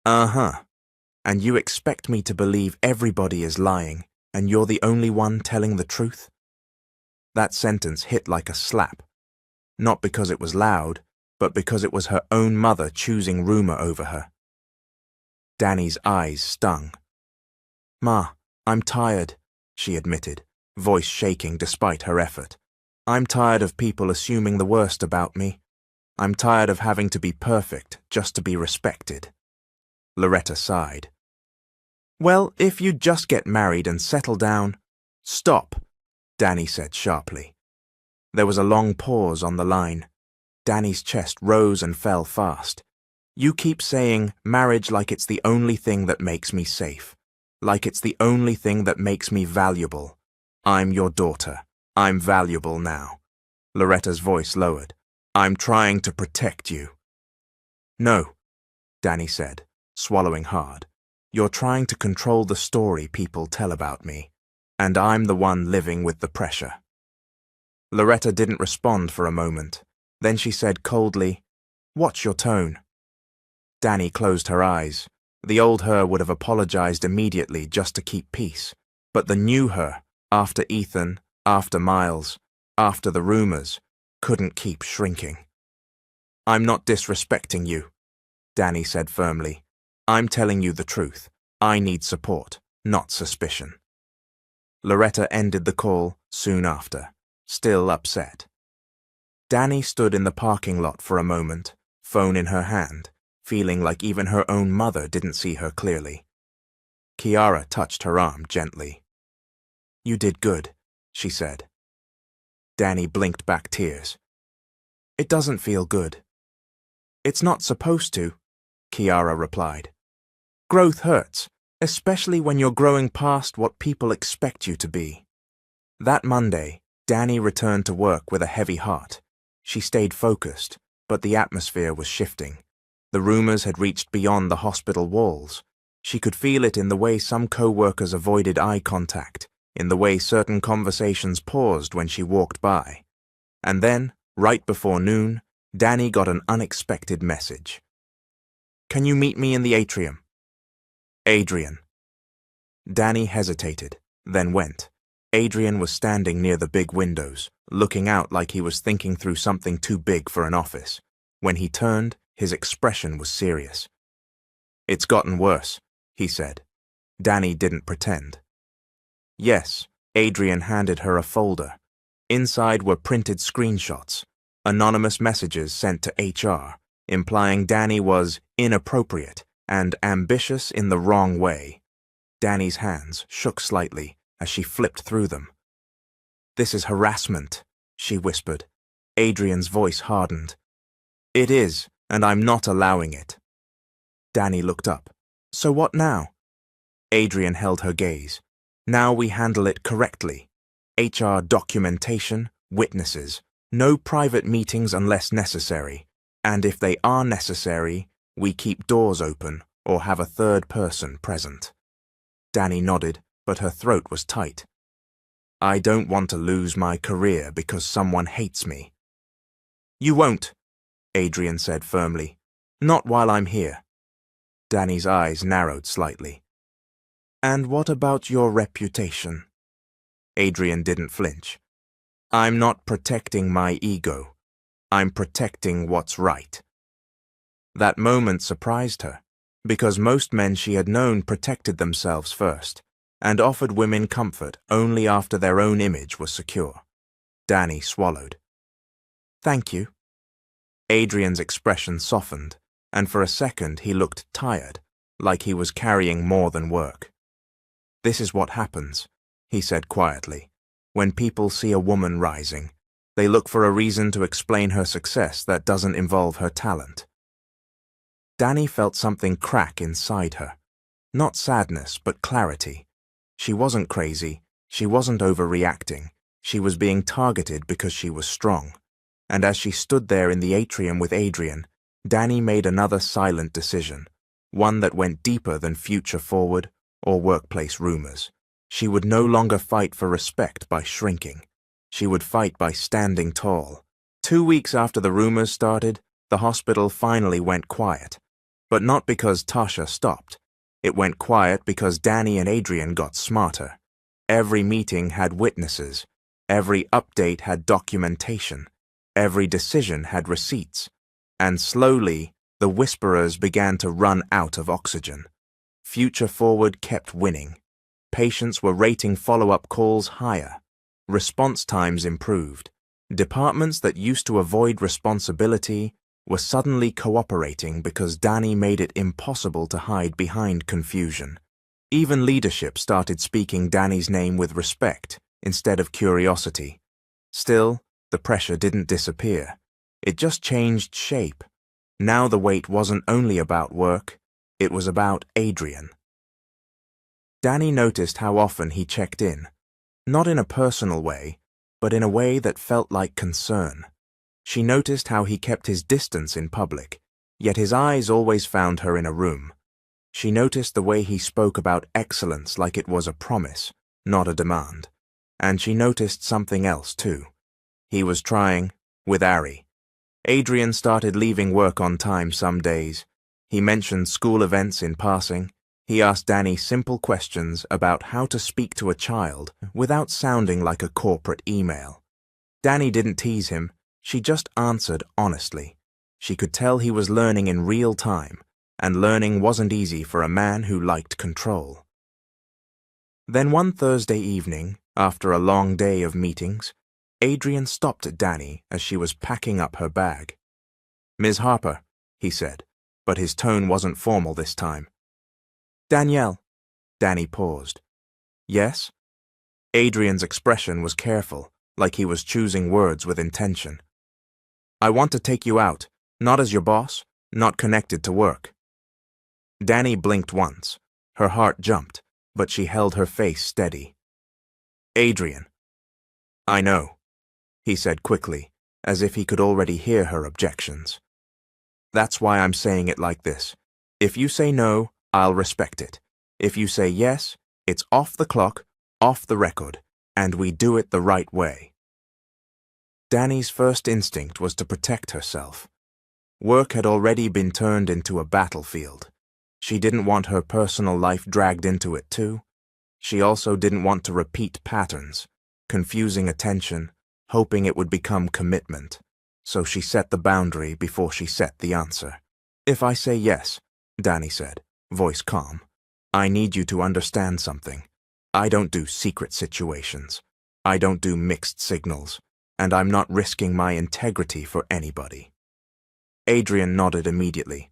Uh-huh. And you expect me to believe everybody is lying, and you're the only one telling the truth? That sentence hit like a slap. Not because it was loud, but because it was her own mother choosing rumor over her. Danny's eyes stung. Ma, I'm tired, she admitted, voice shaking despite her effort. I'm tired of people assuming the worst about me. I'm tired of having to be perfect just to be respected. Loretta sighed. Well, if you'd just get married and settle down... Stop, Danny said sharply. There was a long pause on the line. Danny's chest rose and fell fast. You keep saying marriage like it's the only thing that makes me safe, like it's the only thing that makes me valuable. I'm your daughter. I'm valuable now. Loretta's voice lowered. I'm trying to protect you. No, Danny said, swallowing hard. You're trying to control the story people tell about me, and I'm the one living with the pressure. Loretta didn't respond for a moment. Then she said coldly, Watch your tone. Danny closed her eyes. The old her would have apologized immediately just to keep peace, but the new her, after Ethan, after Miles, after the rumors, couldn't keep shrinking. I'm not disrespecting you, Danny said firmly. I'm telling you the truth. I need support, not suspicion. Loretta ended the call soon after, still upset. Danny stood in the parking lot for a moment, phone in her hand, feeling like even her own mother didn't see her clearly. Kiara touched her arm gently. You did good, she said. Danny blinked back tears. It doesn't feel good. It's not supposed to, Kiara replied. Growth hurts, especially when you're growing past what people expect you to be. That Monday, Danny returned to work with a heavy heart. She stayed focused, but the atmosphere was shifting. The rumors had reached beyond the hospital walls. She could feel it in the way some co-workers avoided eye contact, in the way certain conversations paused when she walked by. And then, right before noon, Danny got an unexpected message. Can you meet me in the atrium? Adrian. Danny hesitated, then went. Adrian was standing near the big windows, looking out like he was thinking through something too big for an office. When he turned, his expression was serious. It's gotten worse, he said. Danny didn't pretend. Yes, Adrian handed her a folder. Inside were printed screenshots, anonymous messages sent to HR, implying Danny was inappropriate and ambitious in the wrong way. Danny's hands shook slightly as she flipped through them. This is harassment, she whispered. Adrian's voice hardened. It is, and I'm not allowing it. Danny looked up. So what now? Adrian held her gaze. Now we handle it correctly. HR documentation, witnesses, no private meetings unless necessary, and if they are necessary, we keep doors open or have a third person present. Danny nodded, but her throat was tight. I don't want to lose my career because someone hates me. You won't, Adrian said firmly. Not while I'm here. Danny's eyes narrowed slightly. And what about your reputation? Adrian didn't flinch. I'm not protecting my ego. I'm protecting what's right. That moment surprised her, because most men she had known protected themselves first, and offered women comfort only after their own image was secure. Danny swallowed. Thank you. Adrian's expression softened, and for a second he looked tired, like he was carrying more than work. This is what happens, he said quietly. When people see a woman rising, they look for a reason to explain her success that doesn't involve her talent. Danny felt something crack inside her. Not sadness, but clarity. She wasn't crazy. She wasn't overreacting. She was being targeted because she was strong. And as she stood there in the atrium with Adrian, Danny made another silent decision, one that went deeper than future forward or workplace rumors. She would no longer fight for respect by shrinking. She would fight by standing tall. 2 weeks after the rumors started, the hospital finally went quiet. But not because Tasha stopped. It went quiet because Danny and Adrian got smarter. Every meeting had witnesses. Every update had documentation. Every decision had receipts. And slowly, the whisperers began to run out of oxygen. Future Forward kept winning. Patients were rating follow-up calls higher. Response times improved. Departments that used to avoid responsibility were suddenly cooperating because Danny made it impossible to hide behind confusion. Even leadership started speaking Danny's name with respect instead of curiosity. Still, the pressure didn't disappear. It just changed shape. Now the wait wasn't only about work, it was about Adrian. Danny noticed how often he checked in, not in a personal way, but in a way that felt like concern. She noticed how he kept his distance in public, yet his eyes always found her in a room. She noticed the way he spoke about excellence like it was a promise, not a demand. And she noticed something else too. He was trying, with Ari. Adrian started leaving work on time some days. He mentioned school events in passing. He asked Danny simple questions about how to speak to a child without sounding like a corporate email. Danny didn't tease him, she just answered honestly. She could tell he was learning in real time, and learning wasn't easy for a man who liked control. Then one Thursday evening, after a long day of meetings, Adrian stopped at Danny as she was packing up her bag. "Ms. Harper," he said, but his tone wasn't formal this time. "Danielle." Danny paused. "Yes?" Adrian's expression was careful, like he was choosing words with intention. "I want to take you out, not as your boss, not connected to work." Danny blinked once. Her heart jumped, but she held her face steady. "Adrian." "I know," he said quickly, as if he could already hear her objections. "That's why I'm saying it like this. If you say no, I'll respect it. If you say yes, it's off the clock, off the record, and we do it the right way." Danny's first instinct was to protect herself. Work had already been turned into a battlefield. She didn't want her personal life dragged into it too. She also didn't want to repeat patterns, confusing attention, hoping it would become commitment. So she set the boundary before she set the answer. "If I say yes," Danny said, voice calm, "I need you to understand something. I don't do secret situations. I don't do mixed signals, and I'm not risking my integrity for anybody." Adrian nodded immediately.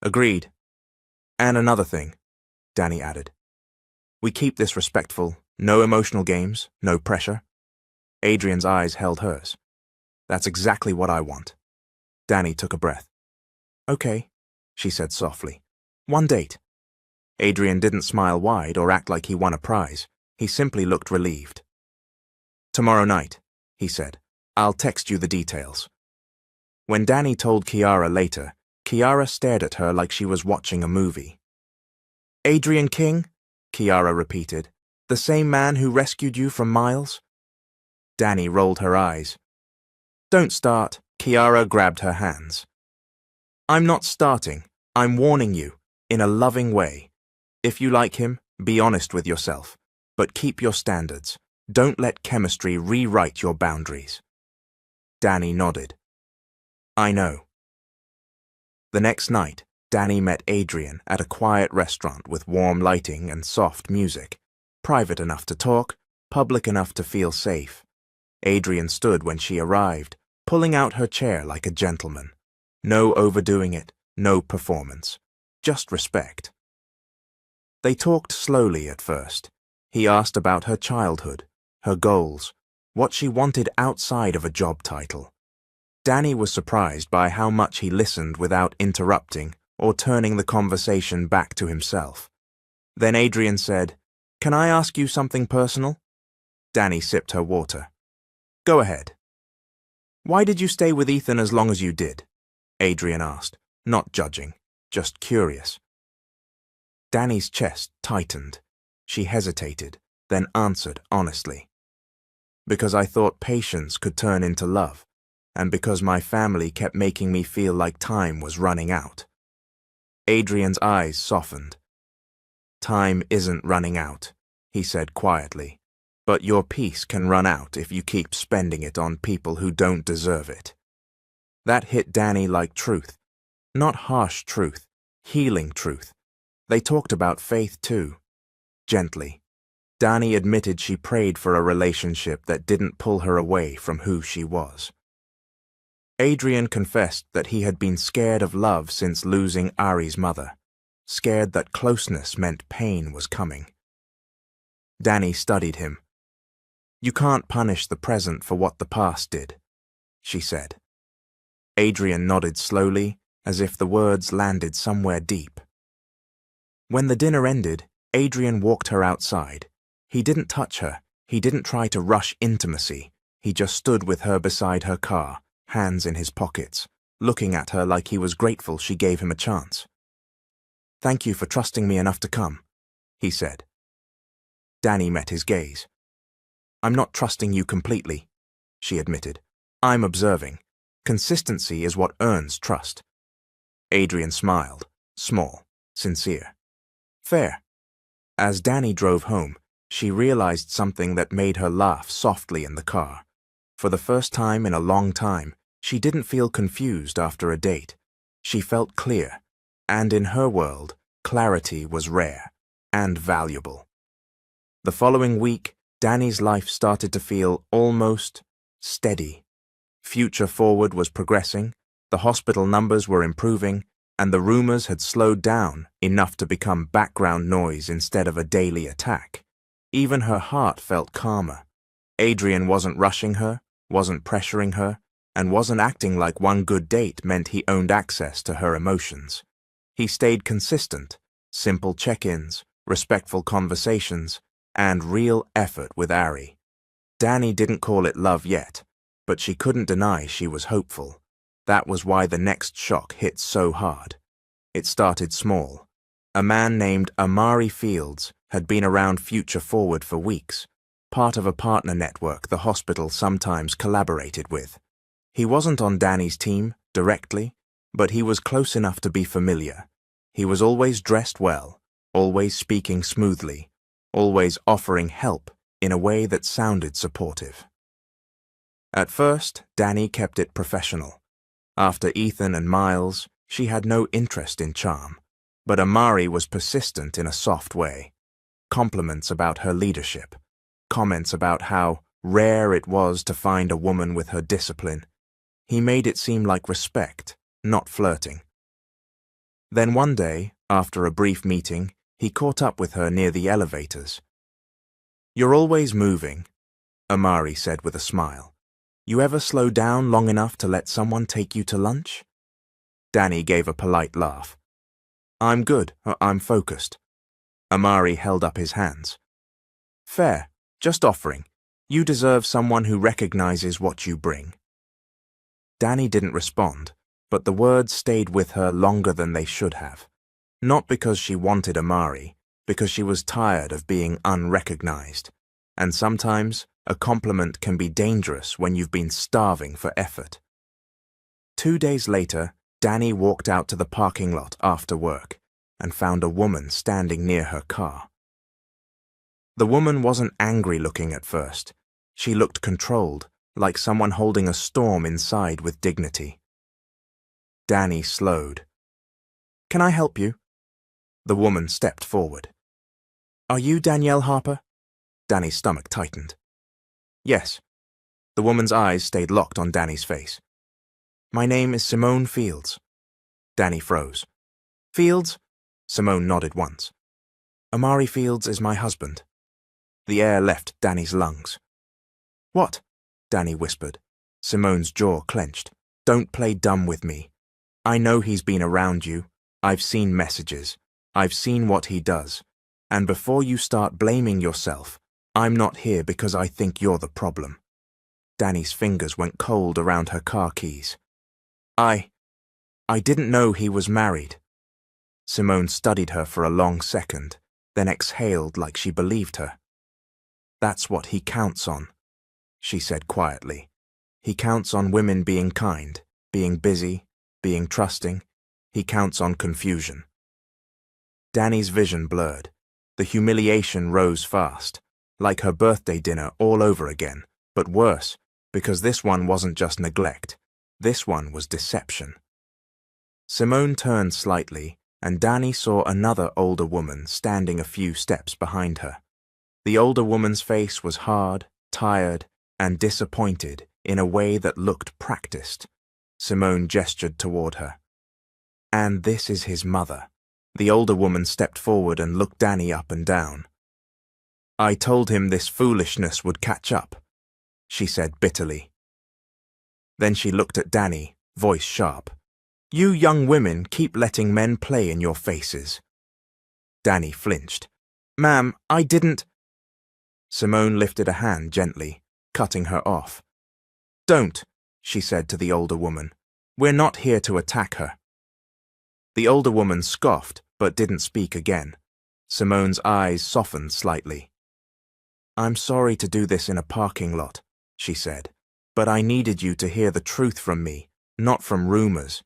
"Agreed. And another thing," Danny added. "We keep this respectful, no emotional games, no pressure." Adrian's eyes held hers. "That's exactly what I want." Danny took a breath. "Okay," she said softly. "One date." Adrian didn't smile wide or act like he won a prize. He simply looked relieved. "Tomorrow night," he said. "I'll text you the details." When Danny told Kiara later, Kiara stared at her like she was watching a movie. "Adrian King?" Kiara repeated. "The same man who rescued you from Miles?" Danny rolled her eyes. "Don't start." Kiara grabbed her hands. "I'm not starting. I'm warning you, in a loving way. If you like him, be honest with yourself, but keep your standards. Don't let chemistry rewrite your boundaries." Danny nodded. "I know." The next night, Danny met Adrian at a quiet restaurant with warm lighting and soft music, private enough to talk, public enough to feel safe. Adrian stood when she arrived, pulling out her chair like a gentleman. No overdoing it, no performance, just respect. They talked slowly at first. He asked about her childhood, her goals, what she wanted outside of a job title. Danny was surprised by how much he listened without interrupting or turning the conversation back to himself. Then Adrian said, "Can I ask you something personal?" Danny sipped her water. "Go ahead." "Why did you stay with Ethan as long as you did?" Adrian asked, not judging, just curious. Danny's chest tightened. She hesitated, then answered honestly. "Because I thought patience could turn into love, and because my family kept making me feel like time was running out." Adrian's eyes softened. "Time isn't running out," he said quietly, "but your peace can run out if you keep spending it on people who don't deserve it." That hit Danny like truth. Not harsh truth, healing truth. They talked about faith too. Gently. Danny admitted she prayed for a relationship that didn't pull her away from who she was. Adrian confessed that he had been scared of love since losing Ari's mother, scared that closeness meant pain was coming. Danny studied him. "You can't punish the present for what the past did," she said. Adrian nodded slowly, as if the words landed somewhere deep. When the dinner ended, Adrian walked her outside. He didn't touch her. He didn't try to rush intimacy. He just stood with her beside her car, hands in his pockets, looking at her like he was grateful she gave him a chance. "Thank you for trusting me enough to come," he said. Danny met his gaze. "I'm not trusting you completely," she admitted. "I'm observing. Consistency is what earns trust." Adrian smiled, small, sincere. "Fair." As Danny drove home, she realized something that made her laugh softly in the car. For the first time in a long time, she didn't feel confused after a date. She felt clear, and in her world, clarity was rare and valuable. The following week, Danny's life started to feel almost steady. Future Forward was progressing, the hospital numbers were improving, and the rumors had slowed down enough to become background noise instead of a daily attack. Even her heart felt calmer. Adrian wasn't rushing her, wasn't pressuring her, and wasn't acting like one good date meant he owned access to her emotions. He stayed consistent, simple check-ins, respectful conversations, and real effort with Ari. Danny didn't call it love yet, but she couldn't deny she was hopeful. That was why the next shock hit so hard. It started small. A man named Amari Fields had been around Future Forward for weeks, part of a partner network the hospital sometimes collaborated with. He wasn't on Danny's team, directly, but he was close enough to be familiar. He was always dressed well, always speaking smoothly, always offering help in a way that sounded supportive. At first, Danny kept it professional. After Ethan and Miles, she had no interest in charm, but Amari was persistent in a soft way. Compliments about her leadership, comments about how rare it was to find a woman with her discipline. He made it seem like respect, not flirting. Then one day, after a brief meeting, he caught up with her near the elevators. "You're always moving," Amari said with a smile. "You ever slow down long enough to let someone take you to lunch?" Danny gave a polite laugh. "I'm good, I'm focused." Amari held up his hands. "Fair, just offering. You deserve someone who recognizes what you bring." Danny didn't respond, but the words stayed with her longer than they should have. Not because she wanted Amari, because she was tired of being unrecognized. And sometimes, a compliment can be dangerous when you've been starving for effort. 2 days later, Danny walked out to the parking lot after work and found a woman standing near her car. The woman wasn't angry-looking at first. She looked controlled, like someone holding a storm inside with dignity. Danny slowed. "Can I help you?" The woman stepped forward. "Are you Danielle Harper?" Danny's stomach tightened. "Yes." The woman's eyes stayed locked on Danny's face. "My name is Simone Fields." Danny froze. "Fields?" Simone nodded once. "Amari Fields is my husband." The air left Danny's lungs. "What?" Danny whispered. Simone's jaw clenched. "Don't play dumb with me. I know he's been around you. I've seen messages. I've seen what he does. And before you start blaming yourself, I'm not here because I think you're the problem." Danny's fingers went cold around her car keys. I didn't know he was married." Simone studied her for a long second, then exhaled like she believed her. "That's what he counts on," she said quietly. "He counts on women being kind, being busy, being trusting. He counts on confusion." Danny's vision blurred. The humiliation rose fast, like her birthday dinner all over again, but worse, because this one wasn't just neglect. This one was deception. Simone turned slightly, and Danny saw another older woman standing a few steps behind her. The older woman's face was hard, tired, and disappointed in a way that looked practiced. Simone gestured toward her. "And this is his mother." The older woman stepped forward and looked Danny up and down. "I told him this foolishness would catch up," she said bitterly. Then she looked at Danny, voice sharp. You young women keep letting men play in your faces. Danny flinched. Ma'am, I didn't. Simone lifted a hand gently, cutting her off. Don't, she said to the older woman. We're not here to attack her. The older woman scoffed, but didn't speak again. Simone's eyes softened slightly. I'm sorry to do this in a parking lot, she said, but I needed you to hear the truth from me, not from rumors.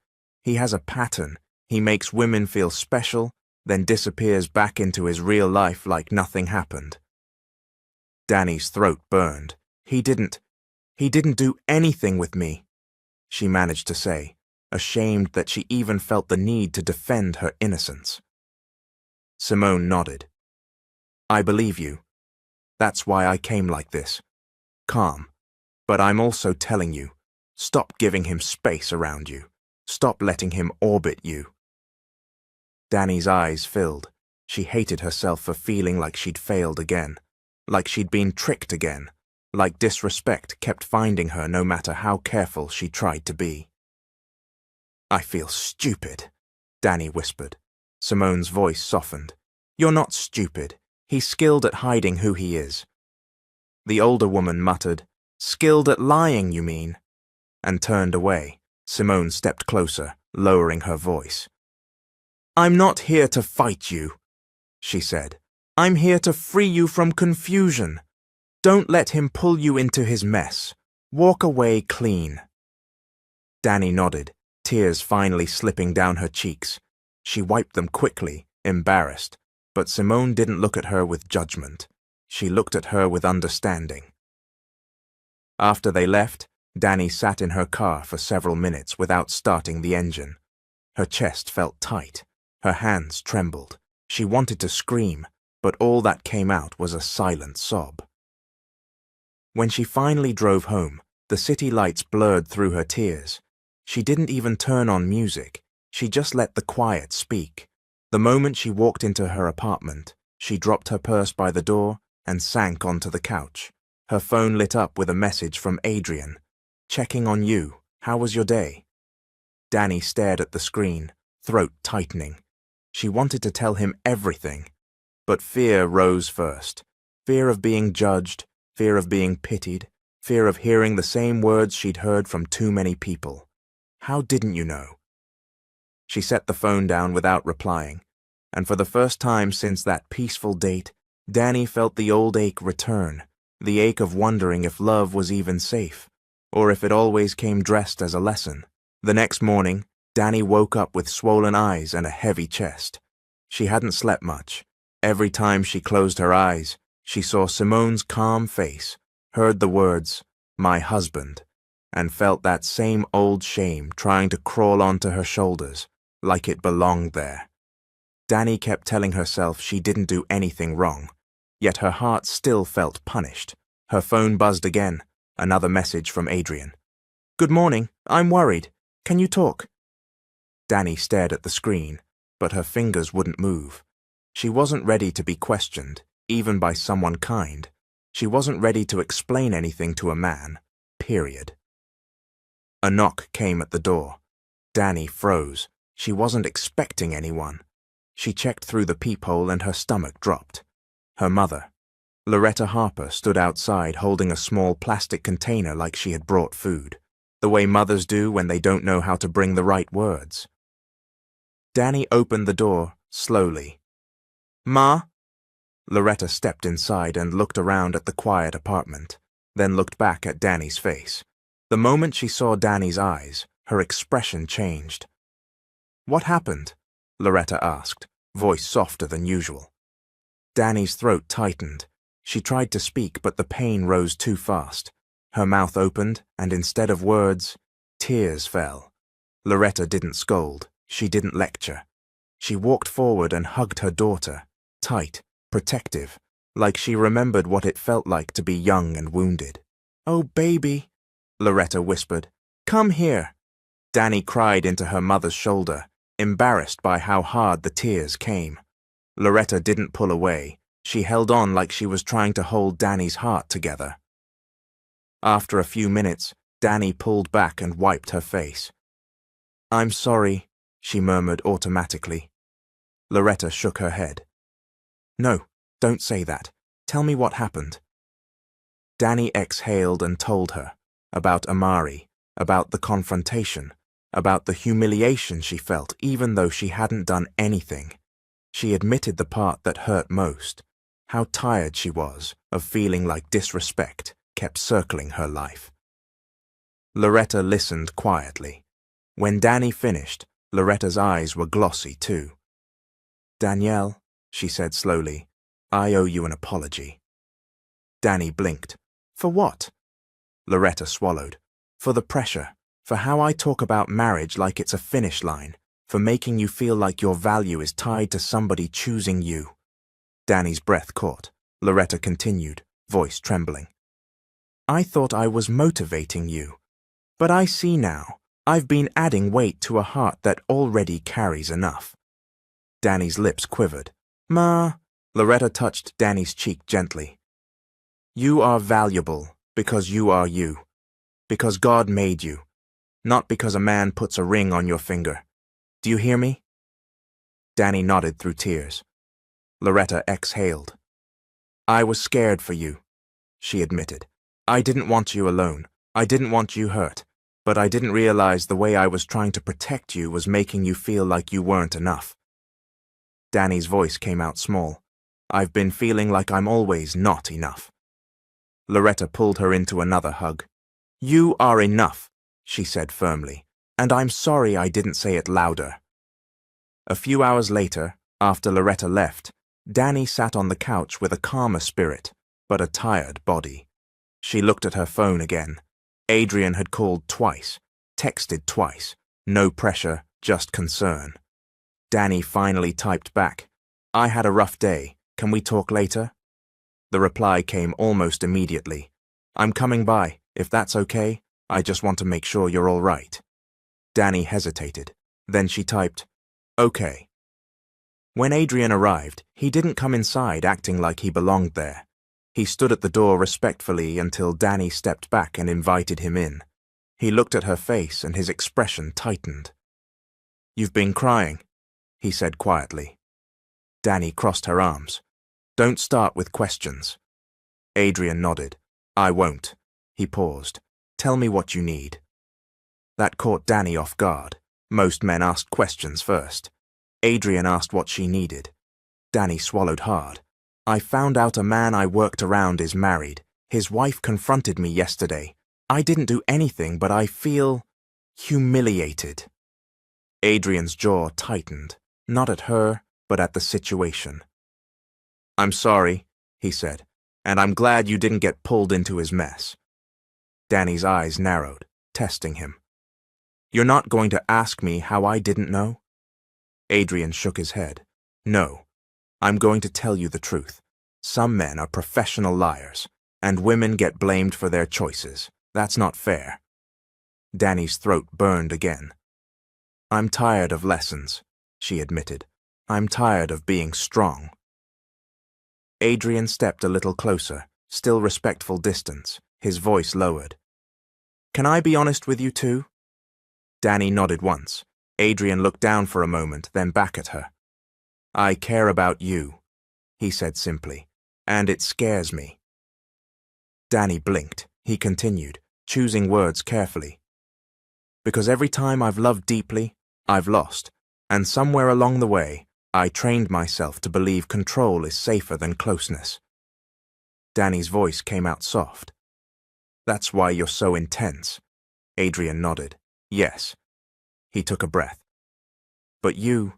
He has a pattern. He makes women feel special, then disappears back into his real life like nothing happened. Danny's throat burned. He didn't do anything with me, she managed to say, ashamed that she even felt the need to defend her innocence. Simone nodded. I believe you. That's why I came like this. Calm. But I'm also telling you, stop giving him space around you. Stop letting him orbit you. Danny's eyes filled. She hated herself for feeling like she'd failed again, like she'd been tricked again, like disrespect kept finding her no matter how careful she tried to be. I feel stupid, Danny whispered. Simone's voice softened. You're not stupid. He's skilled at hiding who he is. The older woman muttered, Skilled at lying, you mean? And turned away. Simone stepped closer, lowering her voice. I'm not here to fight you, she said. I'm here to free you from confusion. Don't let him pull you into his mess. Walk away clean. Danny nodded, tears finally slipping down her cheeks. She wiped them quickly, embarrassed, but Simone didn't look at her with judgment. She looked at her with understanding. After they left, Danny sat in her car for several minutes without starting the engine. Her chest felt tight. Her hands trembled. She wanted to scream, but all that came out was a silent sob. When she finally drove home, the city lights blurred through her tears. She didn't even turn on music. She just let the quiet speak. The moment she walked into her apartment, she dropped her purse by the door and sank onto the couch. Her phone lit up with a message from Adrian. Checking on you. How was your day? Danny stared at the screen, throat tightening. She wanted to tell him everything, but fear rose first. Fear of being judged, fear of being pitied, fear of hearing the same words she'd heard from too many people. How didn't you know? She set the phone down without replying, and for the first time since that peaceful date, Danny felt the old ache return, the ache of wondering if love was even safe, or if it always came dressed as a lesson. The next morning, Danny woke up with swollen eyes and a heavy chest. She hadn't slept much. Every time she closed her eyes, she saw Simone's calm face, heard the words, my husband, and felt that same old shame trying to crawl onto her shoulders, like it belonged there. Danny kept telling herself she didn't do anything wrong, yet her heart still felt punished. Her phone buzzed again, another message from Adrian. Good morning, I'm worried. Can you talk? Danny stared at the screen, but her fingers wouldn't move. She wasn't ready to be questioned, even by someone kind. She wasn't ready to explain anything to a man, period. A knock came at the door. Danny froze. She wasn't expecting anyone. She checked through the peephole and her stomach dropped. Her mother, Loretta Harper, stood outside holding a small plastic container like she had brought food, the way mothers do when they don't know how to bring the right words. Danny opened the door, slowly. Ma? Loretta stepped inside and looked around at the quiet apartment, then looked back at Danny's face. The moment she saw Danny's eyes, her expression changed. What happened? Loretta asked, voice softer than usual. Danny's throat tightened. She tried to speak, but the pain rose too fast. Her mouth opened, and instead of words, tears fell. Loretta didn't scold. She didn't lecture. She walked forward and hugged her daughter, tight, protective, like she remembered what it felt like to be young and wounded. Oh, baby, Loretta whispered. Come here. Danny cried into her mother's shoulder, embarrassed by how hard the tears came. Loretta didn't pull away. She held on like she was trying to hold Danny's heart together. After a few minutes, Danny pulled back and wiped her face. I'm sorry, she murmured automatically. Loretta shook her head. No, don't say that. Tell me what happened. Danny exhaled and told her about Amari, about the confrontation, about the humiliation she felt even though she hadn't done anything. She admitted the part that hurt most, how tired she was of feeling like disrespect kept circling her life. Loretta listened quietly. When Danny finished, Loretta's eyes were glossy too. Danielle, she said slowly, I owe you an apology. Danny blinked. For what? Loretta swallowed. For the pressure, for how I talk about marriage like it's a finish line, for making you feel like your value is tied to somebody choosing you. Danny's breath caught. Loretta continued, voice trembling. I thought I was motivating you, but I see now. I've been adding weight to a heart that already carries enough. Danny's lips quivered. Ma, Loretta touched Danny's cheek gently. You are valuable because you are you, because God made you, not because a man puts a ring on your finger. Do you hear me? Danny nodded through tears. Loretta exhaled. I was scared for you, she admitted. I didn't want you alone. I didn't want you hurt. But I didn't realize the way I was trying to protect you was making you feel like you weren't enough. Danny's voice came out small. I've been feeling like I'm always not enough. Loretta pulled her into another hug. You are enough, she said firmly, and I'm sorry I didn't say it louder. A few hours later, after Loretta left, Danny sat on the couch with a calmer spirit, but a tired body. She looked at her phone again. Adrian had called twice, texted twice. No pressure, just concern. Danny finally typed back, I had a rough day. Can we talk later? The reply came almost immediately. I'm coming by, if that's okay. I just want to make sure you're all right. Danny hesitated. Then she typed, okay. When Adrian arrived, he didn't come inside acting like he belonged there. He stood at the door respectfully until Danny stepped back and invited him in. He looked at her face and his expression tightened. You've been crying, he said quietly. Danny crossed her arms. Don't start with questions. Adrian nodded. I won't. He paused. Tell me what you need. That caught Danny off guard. Most men asked questions first. Adrian asked what she needed. Danny swallowed hard. I found out a man I worked around is married. His wife confronted me yesterday. I didn't do anything, but I feel humiliated. Adrian's jaw tightened, not at her, but at the situation. I'm sorry, he said, and I'm glad you didn't get pulled into his mess. Danny's eyes narrowed, testing him. You're not going to ask me how I didn't know? Adrian shook his head. No. I'm going to tell you the truth. Some men are professional liars, and women get blamed for their choices. That's not fair. Danny's throat burned again. I'm tired of lessons, she admitted. I'm tired of being strong. Adrian stepped a little closer, still respectful distance, his voice lowered. Can I be honest with you too? Danny nodded once. Adrian looked down for a moment, then back at her. I care about you, he said simply, and it scares me. Danny blinked. He continued, choosing words carefully. Because every time I've loved deeply, I've lost, and somewhere along the way, I trained myself to believe control is safer than closeness. Danny's voice came out soft. That's why you're so intense. Adrian nodded. Yes. He took a breath. But you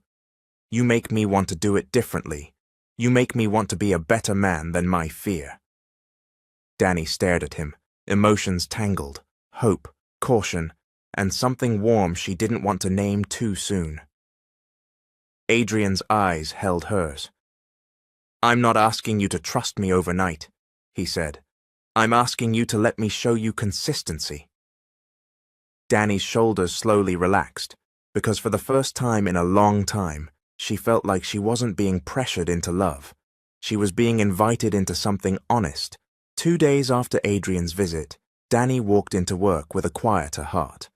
make me want to do it differently. You make me want to be a better man than my fear. Danny stared at him, emotions tangled, hope, caution, and something warm she didn't want to name too soon. Adrian's eyes held hers. I'm not asking you to trust me overnight, he said. I'm asking you to let me show you consistency. Danny's shoulders slowly relaxed, because for the first time in a long time, she felt like she wasn't being pressured into love. She was being invited into something honest. 2 days after Adrian's visit, Danny walked into work with a quieter heart.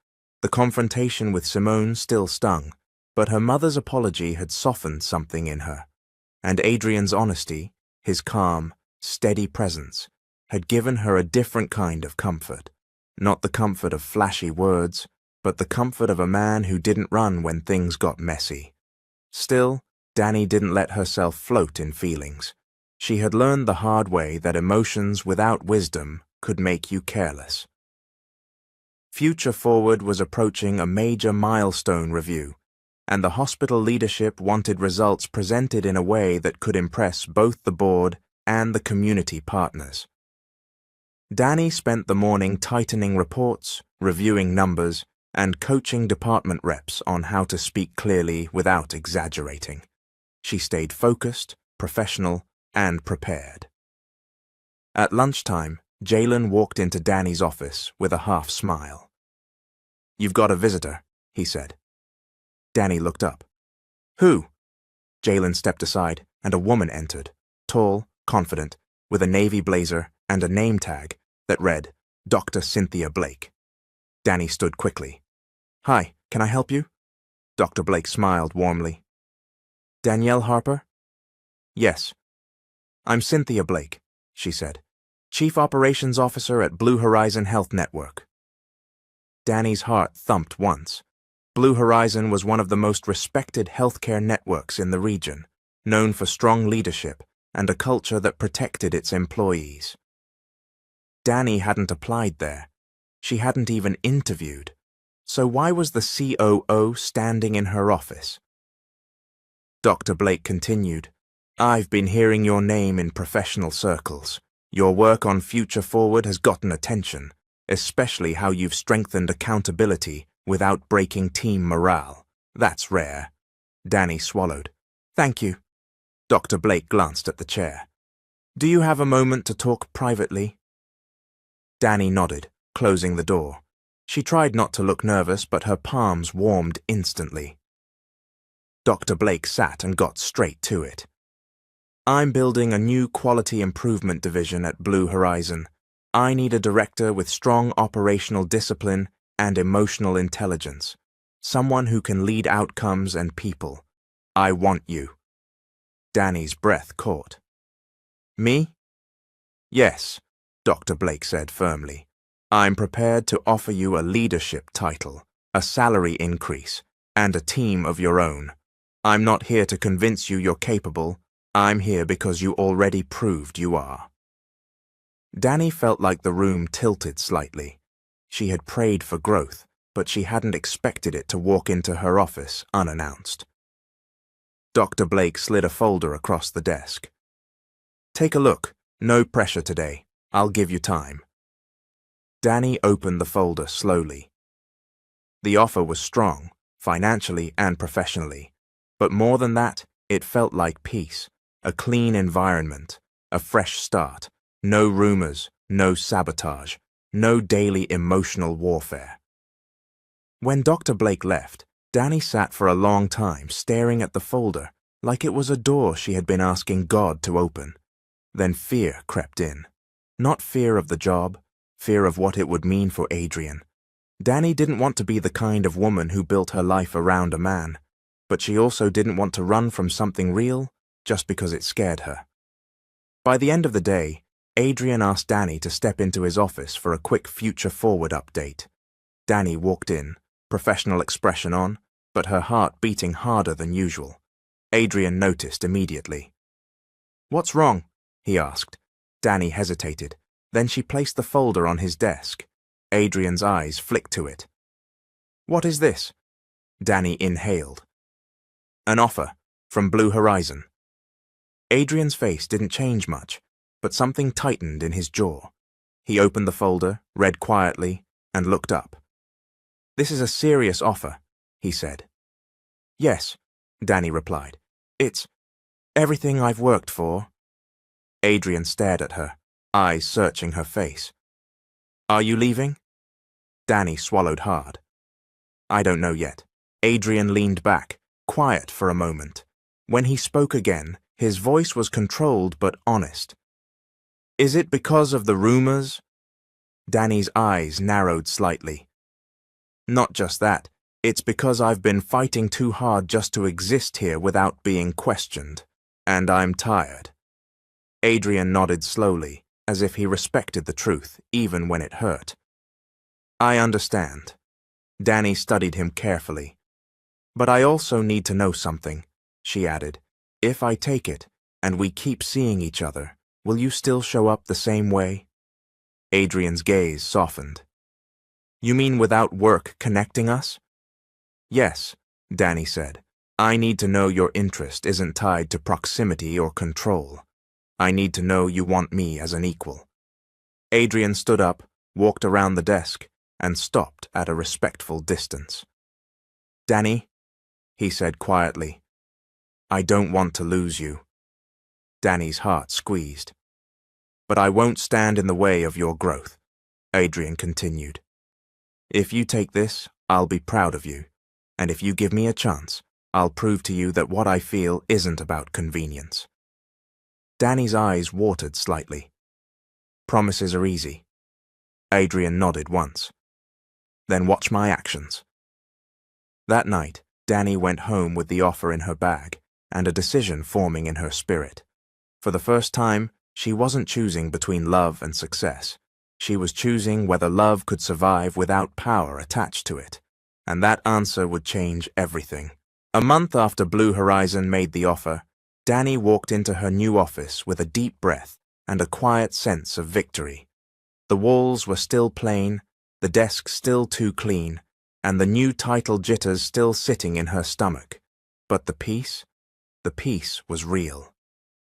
The confrontation with Simone still stung, but her mother's apology had softened something in her, and Adrian's honesty, his calm, steady presence, had given her a different kind of comfort. Not the comfort of flashy words, but the comfort of a man who didn't run when things got messy. Still, Dani didn't let herself float in feelings. She had learned the hard way that emotions without wisdom could make you careless. Future Forward was approaching a major milestone review, and the hospital leadership wanted results presented in a way that could impress both the board and the community partners. Dani spent the morning tightening reports, reviewing numbers, and coaching department reps on how to speak clearly without exaggerating. She stayed focused, professional, and prepared. At lunchtime, Jalen walked into Dani's office with a half smile. "You've got a visitor," he said. Dani looked up. "Who?" Jalen stepped aside, and a woman entered, tall, confident, with a navy blazer and a name tag that read, Dr. Cynthia Blake. Dani stood quickly. "Hi, can I help you?" Dr. Blake smiled warmly. "Danielle Harper?" "Yes." "I'm Cynthia Blake," she said, "Chief Operations Officer at Blue Horizon Health Network." Dani's heart thumped once. Blue Horizon was one of the most respected healthcare networks in the region, known for strong leadership and a culture that protected its employees. Dani hadn't applied there. She hadn't even interviewed. So why was the COO standing in her office? Dr. Blake continued, "I've been hearing your name in professional circles. Your work on Future Forward has gotten attention, especially how you've strengthened accountability without breaking team morale. That's rare." Dani swallowed. "Thank you." Dr. Blake glanced at the chair. "Do you have a moment to talk privately?" Dani nodded, closing the door. She tried not to look nervous, but her palms warmed instantly. Dr. Blake sat and got straight to it. "I'm building a new quality improvement division at Blue Horizon. I need a director with strong operational discipline and emotional intelligence, someone who can lead outcomes and people. I want you." Dani's breath caught. "Me?" "Yes," Dr. Blake said firmly. "I'm prepared to offer you a leadership title, a salary increase, and a team of your own. I'm not here to convince you you're capable. I'm here because you already proved you are." Dani felt like the room tilted slightly. She had prayed for growth, but she hadn't expected it to walk into her office unannounced. Dr. Blake slid a folder across the desk. "Take a look. No pressure today. I'll give you time." Dani opened the folder slowly. The offer was strong, financially and professionally, but more than that, it felt like peace, a clean environment, a fresh start, no rumors, no sabotage, no daily emotional warfare. When Dr. Blake left, Dani sat for a long time staring at the folder like it was a door she had been asking God to open. Then fear crept in. Not fear of the job, fear of what it would mean for Adrian. Dani didn't want to be the kind of woman who built her life around a man, but she also didn't want to run from something real just because it scared her. By the end of the day, Adrian asked Dani to step into his office for a quick Future Forward update. Dani walked in, professional expression on, but her heart beating harder than usual. Adrian noticed immediately. "What's wrong?" he asked. Dani hesitated. Then she placed the folder on his desk. Adrian's eyes flicked to it. "What is this?" Dani inhaled. "An offer from Blue Horizon." Adrian's face didn't change much, but something tightened in his jaw. He opened the folder, read quietly, and looked up. "This is a serious offer," he said. "Yes," Dani replied. "It's everything I've worked for." Adrian stared at her, eyes searching her face. "Are you leaving?" Dani swallowed hard. "I don't know yet." Adrian leaned back, quiet for a moment. When he spoke again, his voice was controlled but honest. "Is it because of the rumors?" Dani's eyes narrowed slightly. Not just that, it's because I've been fighting too hard just to exist here without being questioned, and I'm tired. Adrian nodded slowly, as if he respected the truth, even when it hurt. I understand. Danny studied him carefully. But I also need to know something, she added. If I take it, and we keep seeing each other, will you still show up the same way? Adrian's gaze softened. You mean without work connecting us? Yes, Danny said. I need to know your interest isn't tied to proximity or control. I need to know you want me as an equal. Adrian stood up, walked around the desk, and stopped at a respectful distance. Danny, he said quietly, I don't want to lose you. Danny's heart squeezed. But I won't stand in the way of your growth, Adrian continued. If you take this, I'll be proud of you, and if you give me a chance, I'll prove to you that what I feel isn't about convenience. Danny's eyes watered slightly. Promises are easy. Adrian nodded once. Then watch my actions. That night, Danny went home with the offer in her bag and a decision forming in her spirit. For the first time, she wasn't choosing between love and success. She was choosing whether love could survive without power attached to it, and that answer would change everything. A month after Blue Horizon made the offer, Danny walked into her new office with a deep breath and a quiet sense of victory. The walls were still plain, the desk still too clean, and the new title jitters still sitting in her stomach. But the peace was real.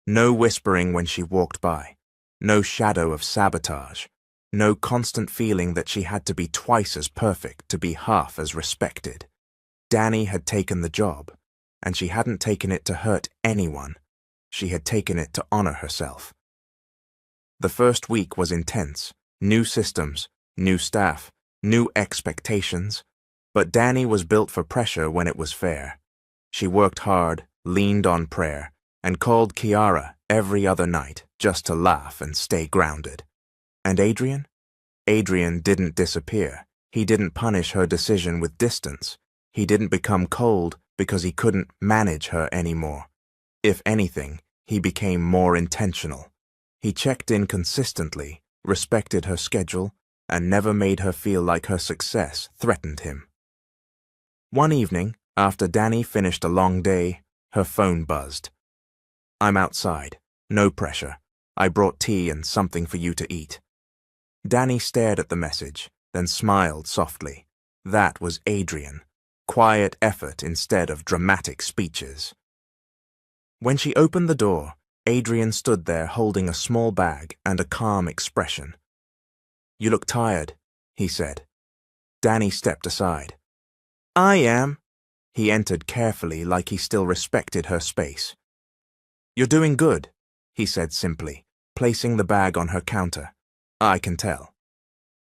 No whispering when she walked by, no shadow of sabotage, no constant feeling that she had to be twice as perfect to be half as respected. Danny had taken the job, and she hadn't taken it to hurt anyone. She had taken it to honor herself. The first week was intense. New systems, new staff, new expectations. But Danny was built for pressure when it was fair. She worked hard, leaned on prayer, and called Kiara every other night just to laugh and stay grounded. And Adrian? Adrian didn't disappear. He didn't punish her decision with distance. He didn't become cold because he couldn't manage her anymore. If anything, he became more intentional. He checked in consistently, respected her schedule, and never made her feel like her success threatened him. One evening, after Danny finished a long day, her phone buzzed. I'm outside. No pressure. I brought tea and something for you to eat. Danny stared at the message, then smiled softly. That was Adrian. Quiet effort instead of dramatic speeches. When she opened the door, Adrian stood there holding a small bag and a calm expression. You look tired, he said. Danny stepped aside. I am. He entered carefully like he still respected her space. You're doing good, he said simply, placing the bag on her counter. I can tell.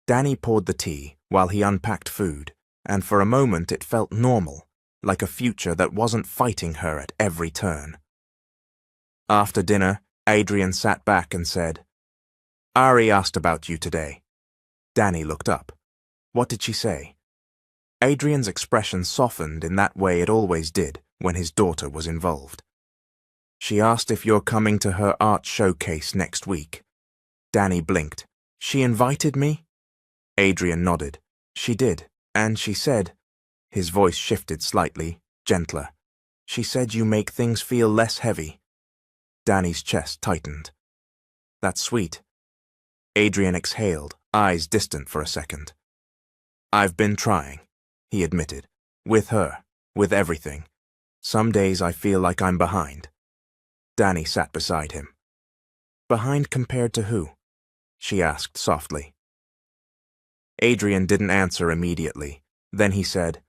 Danny poured the tea while he unpacked food, and for a moment it felt normal, like a future that wasn't fighting her at every turn. After dinner, Adrian sat back and said, Ari asked about you today. Danny looked up. What did she say? Adrian's expression softened in that way it always did when his daughter was involved. She asked if you're coming to her art showcase next week. Danny blinked. She invited me? Adrian nodded. She did, and she said, his voice shifted slightly, gentler. She said you make things feel less heavy. Danny's chest tightened. That's sweet. Adrian exhaled, eyes distant for a second. I've been trying, he admitted. With her, with everything. Some days I feel like I'm behind. Danny sat beside him. Behind compared to who? She asked softly. Adrian didn't answer immediately. Then he said,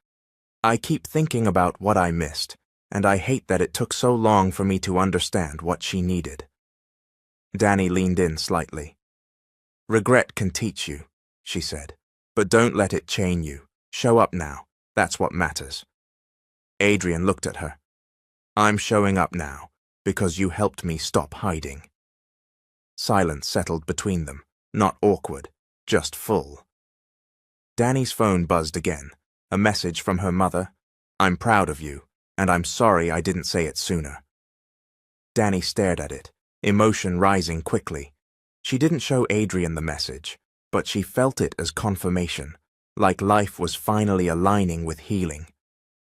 I keep thinking about what I missed, and I hate that it took so long for me to understand what she needed. Danny leaned in slightly. Regret can teach you, she said, but don't let it chain you. Show up now. That's what matters. Adrian looked at her. I'm showing up now, because you helped me stop hiding. Silence settled between them, not awkward, just full. Danny's phone buzzed again, a message from her mother. "I'm proud of you, and I'm sorry I didn't say it sooner." Danny stared at it, emotion rising quickly. She didn't show Adrian the message, but she felt it as confirmation, like life was finally aligning with healing.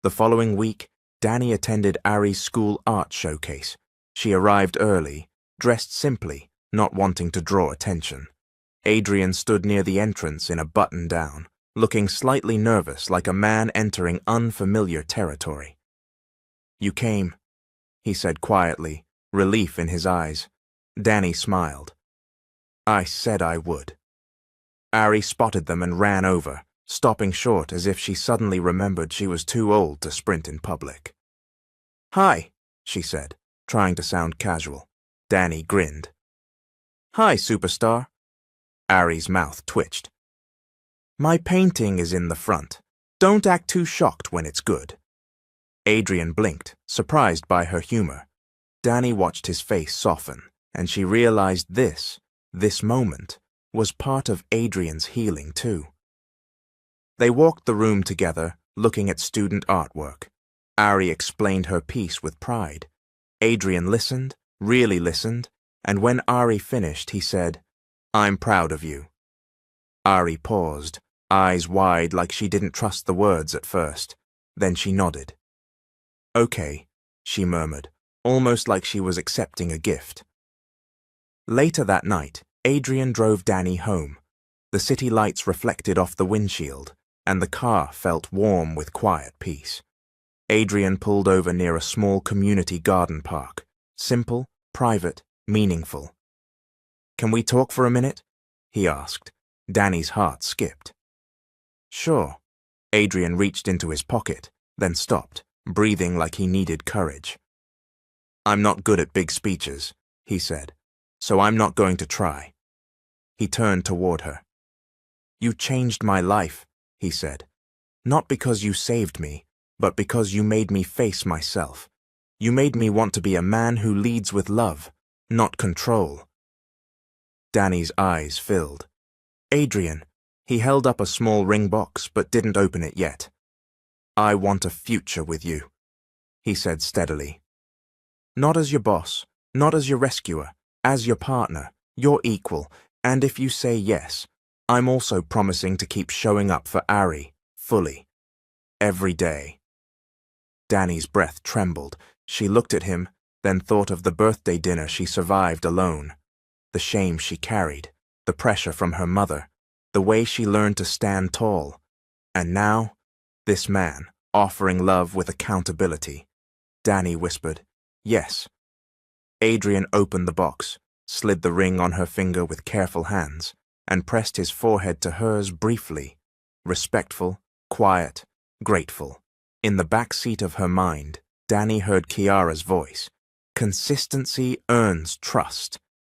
The following week, Danny attended Ari's school art showcase. She arrived early, dressed simply, not wanting to draw attention. Adrian stood near the entrance in a button-down, looking slightly nervous like a man entering unfamiliar territory. "You came," he said quietly, relief in his eyes. Danny smiled. "I said I would." Ari spotted them and ran over, stopping short as if she suddenly remembered she was too old to sprint in public. "Hi," she said, trying to sound casual. Danny grinned. "Hi, superstar." Ari's mouth twitched. "My painting is in the front. Don't act too shocked when it's good." Adrian blinked, surprised by her humor. Danny watched his face soften, and she realized this moment, was part of Adrian's healing too. They walked the room together, looking at student artwork. Ari explained her piece with pride. Adrian listened, really listened, and when Ari finished, he said, "I'm proud of you." Ari paused, eyes wide like she didn't trust the words at first. Then she nodded. "Okay," she murmured, almost like she was accepting a gift. Later that night, Adrian drove Danny home. The city lights reflected off the windshield, and the car felt warm with quiet peace. Adrian pulled over near a small community garden park. Simple, private, meaningful. "Can we talk for a minute?" he asked. Danny's heart skipped. "Sure." Adrian reached into his pocket, then stopped, breathing like he needed courage. "I'm not good at big speeches," he said, "so I'm not going to try." He turned toward her. "You changed my life," he said. "Not because you saved me, but because you made me face myself. You made me want to be a man who leads with love, not control." Danny's eyes filled. "Adrian," he held up a small ring box but didn't open it yet. "I want a future with you," he said steadily. "Not as your boss, not as your rescuer, as your partner, your equal, and if you say yes, I'm also promising to keep showing up for Ari, fully. Every day." Danny's breath trembled. She looked at him, then thought of the birthday dinner she survived alone. The shame she carried, the pressure from her mother, the way she learned to stand tall. And now, this man, offering love with accountability. Danny whispered, "Yes." Adrian opened the box, slid the ring on her finger with careful hands, and pressed his forehead to hers briefly. Respectful, quiet, grateful. In the back seat of her mind, Danny heard Kiara's voice. Consistency earns trust,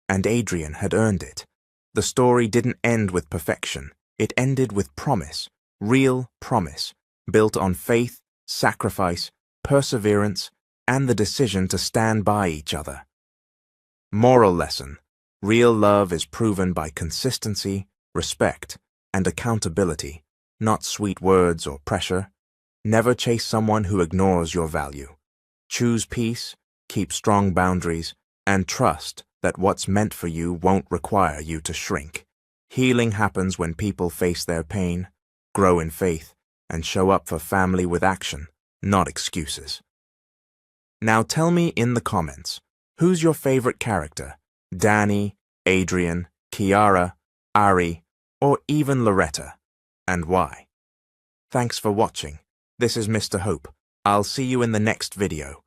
and Adrian had earned it. The story didn't end with perfection. It ended with promise, real promise, built on faith, sacrifice, perseverance, and the decision to stand by each other. Moral lesson: real love is proven by consistency, respect, and accountability, not sweet words or pressure. Never chase someone who ignores your value. Choose peace, keep strong boundaries, and trust that what's meant for you won't require you to shrink. Healing happens when people face their pain, grow in faith, and show up for family with action, not excuses. Now tell me in the comments, who's your favorite character? Danny, Adrian, Kiara, Ari, or even Loretta, and why? Thanks for watching. This is Mr. Hope. I'll see you in the next video.